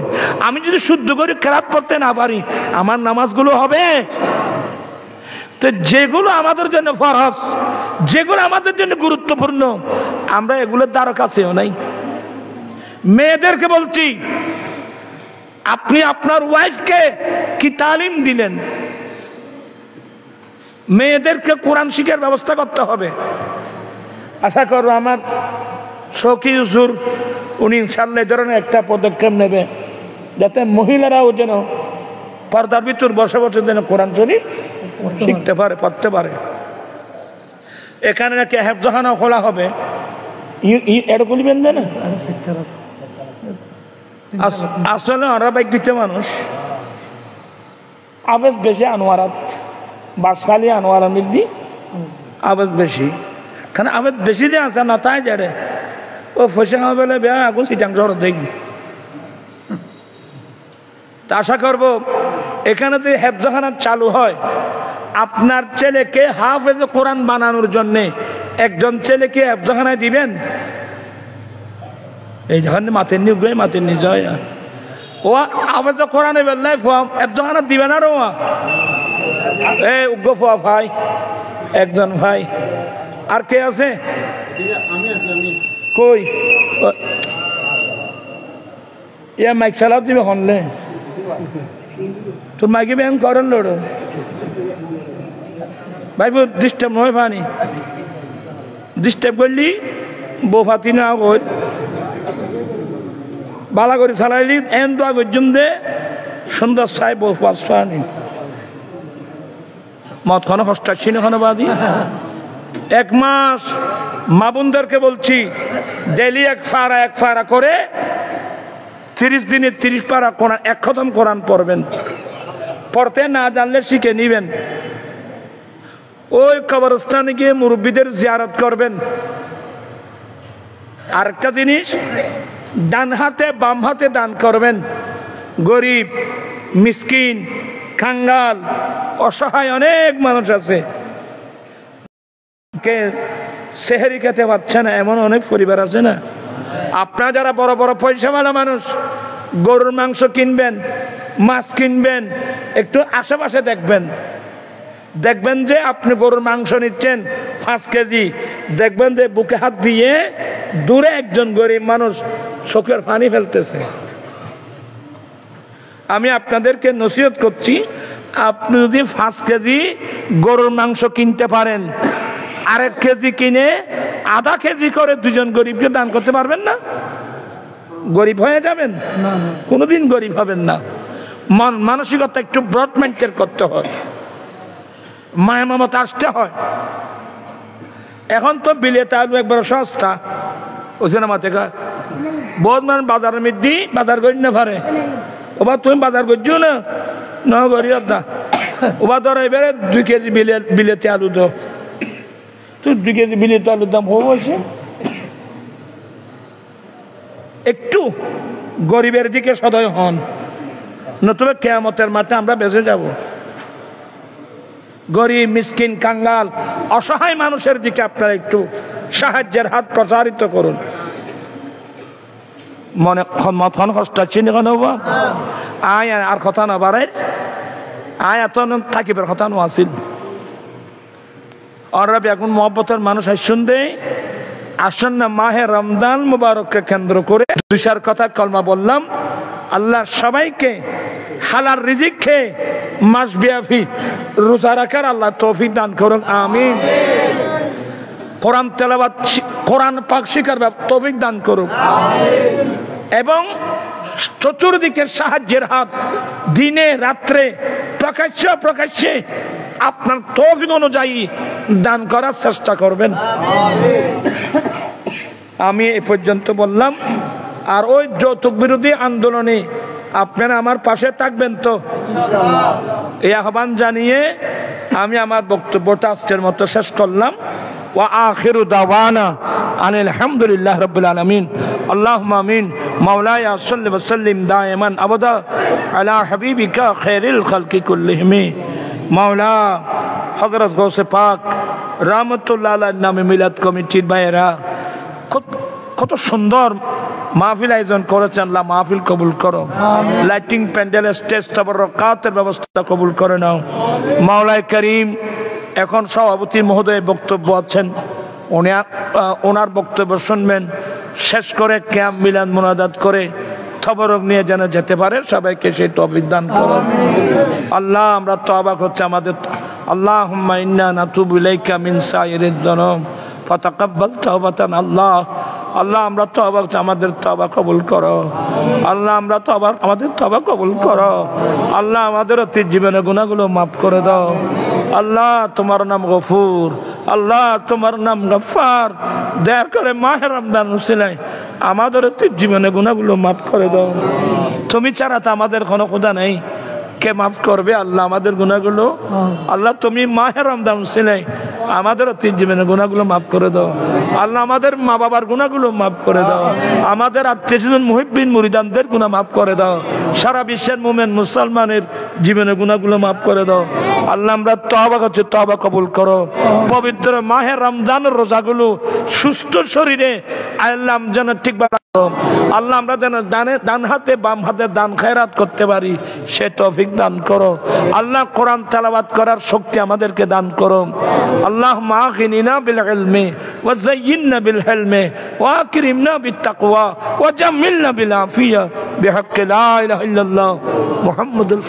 আমি যদি শুদ্ধ করে কেরাত পড়তে না পারি, আমার নামাজগুলো হবে? তো যেগুলো আমাদের জন্য ফরজ, যেগুলো আমাদের জন্য গুরুত্বপূর্ণ, আমরা এগুলোর দ্বারা কাছেও নাই। মেয়েদেরকে বলছি, আপনি আপনার ওয়াইফকে কি তালিম দিলেন? মেয়েদেরকে কোরআন শিখার ব্যবস্থা করতে হবে। আশা করো আমার শৌকি হুজুর উনি ইনশাআল্লাহ এই ধরনের একটা পদক্ষেপ নেবে, যাতে মহিলারাও যেন পর্দার ভিতর বসে বসে যেন কোরআন শরীফ শিখতে পারে, পড়তে পারে। এখানে নাকি হেফজখানা খোলা হবে, এটা বলবেন না। আসলে ওরা বাইক মানুষ আবেজ বেশি, আনোয়ারাত বাসালি আনোয়ারা মিদ্দি আবেজ বেশি, কারণ আবেজ বেশি যে আছে না তাই যারে ও ফসে বেলে বেয়া আগুন সিটাং শহর দেখবি। তা আশা করব এখানে যদি হেফজখানা চালু হয়, আপনার ছেলেকে হাফেজ কোরআন বানানোর জন্য একজন ছেলেকে হেফজখানায় দিবেন। এই যখন মাতের নিয়ে গিয়ে মাতের নিয়ে যায় ও হাফেজ কোরআনে বেলায় হেফজখানা দিবেন। আর ও এই উগ্র ফুয়া ভাই একজন ভাই, আর কে আছে? কই ইয়া মাইক চালাও দিবে হনলে তোর মাইকে ব্যায়াম করেন লোড় ভাই, ডিস্টার্ব নয় পানি ডিস্টার্ব করলি বউ ফাতি না কই বালা করে চালাইলি এন দোয়া গজ্জুম দে সুন্দর চাই বউ পাঁচ পানি মদ খানো হস্তাচ্ছি না খানো বাদি। এক মাস মা বোনদেরকে বলছি ডেলি এক ফাড়া করে 30 দিনে 30 পারা কোরআন, এক খতম কোরআন পড়বেন। পড়তে না জানলে শিখে নিবেন। ওই কবরস্থানে গিয়ে মুরব্বীদের জিয়ারত করবেন। আরেকটা জিনিস, ডান হাতে বাম হাতে দান করবেন। গরিব, মিসকিন, কাঙ্গাল, অসহায় অনেক মানুষ আছে, কে সেহরি খেতে পারছে না, এমন অনেক পরিবার আছে না। আপনারা যারা বড় বড় পয়সাওয়ালা মানুষ, গরুর মাংস কিনবেন, মাছ কিনবেন, একটু আশেপাশে দেখবেন। দেখবেন যে আপনি গরুর মাংস নিচ্ছেন 5 কেজি, দেখবেন যে বুকে হাত দিয়ে দূরে একজন গরিব মানুষ চোখের পানি ফেলতেছে। আমি আপনাদেরকে নসিহত করছি, আপনি যদি 5 কেজি গরুর মাংস কিনতে পারেন, 1 কেজি কিনে আধা কেজি করে 2জন গরিবকে দান করতে পারবেন না? গরিব হয়ে যাবেন? কোনোদিন গরিব হবেন না। মানসিকতা একটু ব্রড মেইনটেইন করতে হয়, মায়া মমতা আসতে হয়। এখন তো বিলেতে আলু একবার সস্তা ওই সিনেমা থেকে বহুত মানুষ বাজারের মধ্যে বাজার করি না পারে। ওবার তুমি বাজার করছো না ন করি দা ওবার ধরো এবারে 2 কেজি বিলেতে আলু দো, তুই 2 কেজি বিলেতে আলুর দাম হয়ে বলছে। একটু গরিবের দিকে সদয় হন, নতুবা কিয়ামতের মাঠে আমরা বেঁচে যাব। গরিব, মিসকিন, কাঙ্গাল, অসহায় মানুষের দিকে আপনারা একটু সাহায্যের হাত প্রসারিত করুন। মনে মতন কষ্ট চিনি কেন আয় আর কথা না বাড়াই, আয় এত থাকিবার কথা নো আসিল। ওরা এখন মহব্বতের মানুষ আসুন দে, আসুন না মাহে রমজান মুবারককে কেন্দ্র করে 2 কথা কলমা বললাম। আল্লাহ সবাইকে হালাল রিজিক খেয়ে মাসব্যাপী রোজা রাখার আল্লাহ তৌফিক দান করুন, আমিন। কোরআন তেলাওয়াত, কোরআন পাক শিখার তৌফিক দান করুন, এবং চতুর্দিকে সাহায্যের হাত দিনে রাত্রে প্রকাশ্যে আপনার তৌফিক অনুযায়ী দান করার চেষ্টা করবেন। আমি এই পর্যন্ত বললাম। আর ওই যৌতুক বিরোধী আন্দোলনে আপনারা আমার পাশে থাকবেন তো, এই আহ্বান জানিয়ে আমি আমার বক্তব্যটা আজকের মতো শেষ করলাম। ওয়া আখিরু দাওয়ানা আনিল হামদুলিল্লাহ রাব্বিল আলামিন। আল্লাহুম্মা আমিন। মাওলায়া সাল্লি ওয়া সাল্লিম দাইমান আবাদা আলা হাবিবিকা খায়রিল খালকি কুল্লিহিম। মাওলা হযরত গৌসে পাক রাহমাতুল্লাহ আলাইহির নামে মিলাদ কমিটির ভাইয়েরা কত সুন্দর মাহফিল আয়োজন করেছেন। আল্লাহ মাহফিল কবুল করো, লাইটিং প্যান্ডেল, স্টেজ তাবাররকাতের ব্যবস্থা কবুল করে নাও। মাওলায়ে করিম এখন সভাপতি মহোদয় বক্তব্য আছেন, ওনার বক্তব্য শুনবেন, শেষ করে ক্যাম্প মিলাদ মুনাজাত করে তবরক নিয়ে যেন যেতে পারে। সবাইকে সেই তৌফিক দান করো আল্লাহ। আমরা তওবা করছি আমাদের, আল্লাহুম্মা ইন্না নাতুবু ইলাইকা মিন সাইরিদ যুনুব ফাতাকাব্বাল তাওবাতান। আল্লাহ আল্লাহ আমরা তওবা করছি, আমাদের তওবা কবুল করো আল্লাহ। আমরা আমাদের তওবা কবুল করো আল্লাহ। আমাদের অতীত জীবনের গুনাহগুলো মাফ করে দাও আল্লাহ। তোমার নাম গফুর আল্লাহ, তোমার নাম গফফার। দয়া করে মাহে রমজান উসিলায় আমাদের অতীত জীবনের গুনাহগুলো মাফ করে দাও। তুমি ছাড়া তো আমাদের কোনো খোদা নেই, কে মাফ করবে আল্লাহ আমাদের গুনাহগুলো? আল্লাহ তুমি মাহে রমজান উসিলায় আমাদের অতীত জীবনের গুনাহগুলো মাফ করে দাও আল্লাহ। আমাদের মা বাবার গুনাহগুলো মাফ করে দাও, আমাদের আত্মীয়স্বজন মুহিব্বিন মুরিদানদের গুনাহ মাফ করে দাও, সারা বিশ্বের মুমিন মুসলমানের জীবনের গুনাহগুলো মাফ করে দাও আল্লাহ। আমরা তওবা করছি, তওবা কবুল করো। পবিত্র মাহে রমজানের রোজাগুলো সুস্থ শরীরে আল্লাহ যেন ঠিকভাবে আল্লাহ আমরা যেন ডান হাতে বাম হাতে দান খায়রাত করতে পারি, সে তৌফিক দান করো আল্লাহ। কোরআন তেলাওয়াত করার শক্তি আমাদেরকে দান করো আল্লাহ। মাগিনিনা বিল ইলমি ওয়া যায়্যিননা বিল হিলমি ওয়া আকরিমনা বিত তাকওয়া ওয়া জাম্মিলনা বিল আফিয়া বিহাক্কি লা ইলাহা ইল্লাল্লাহ মুহাম্মাদুর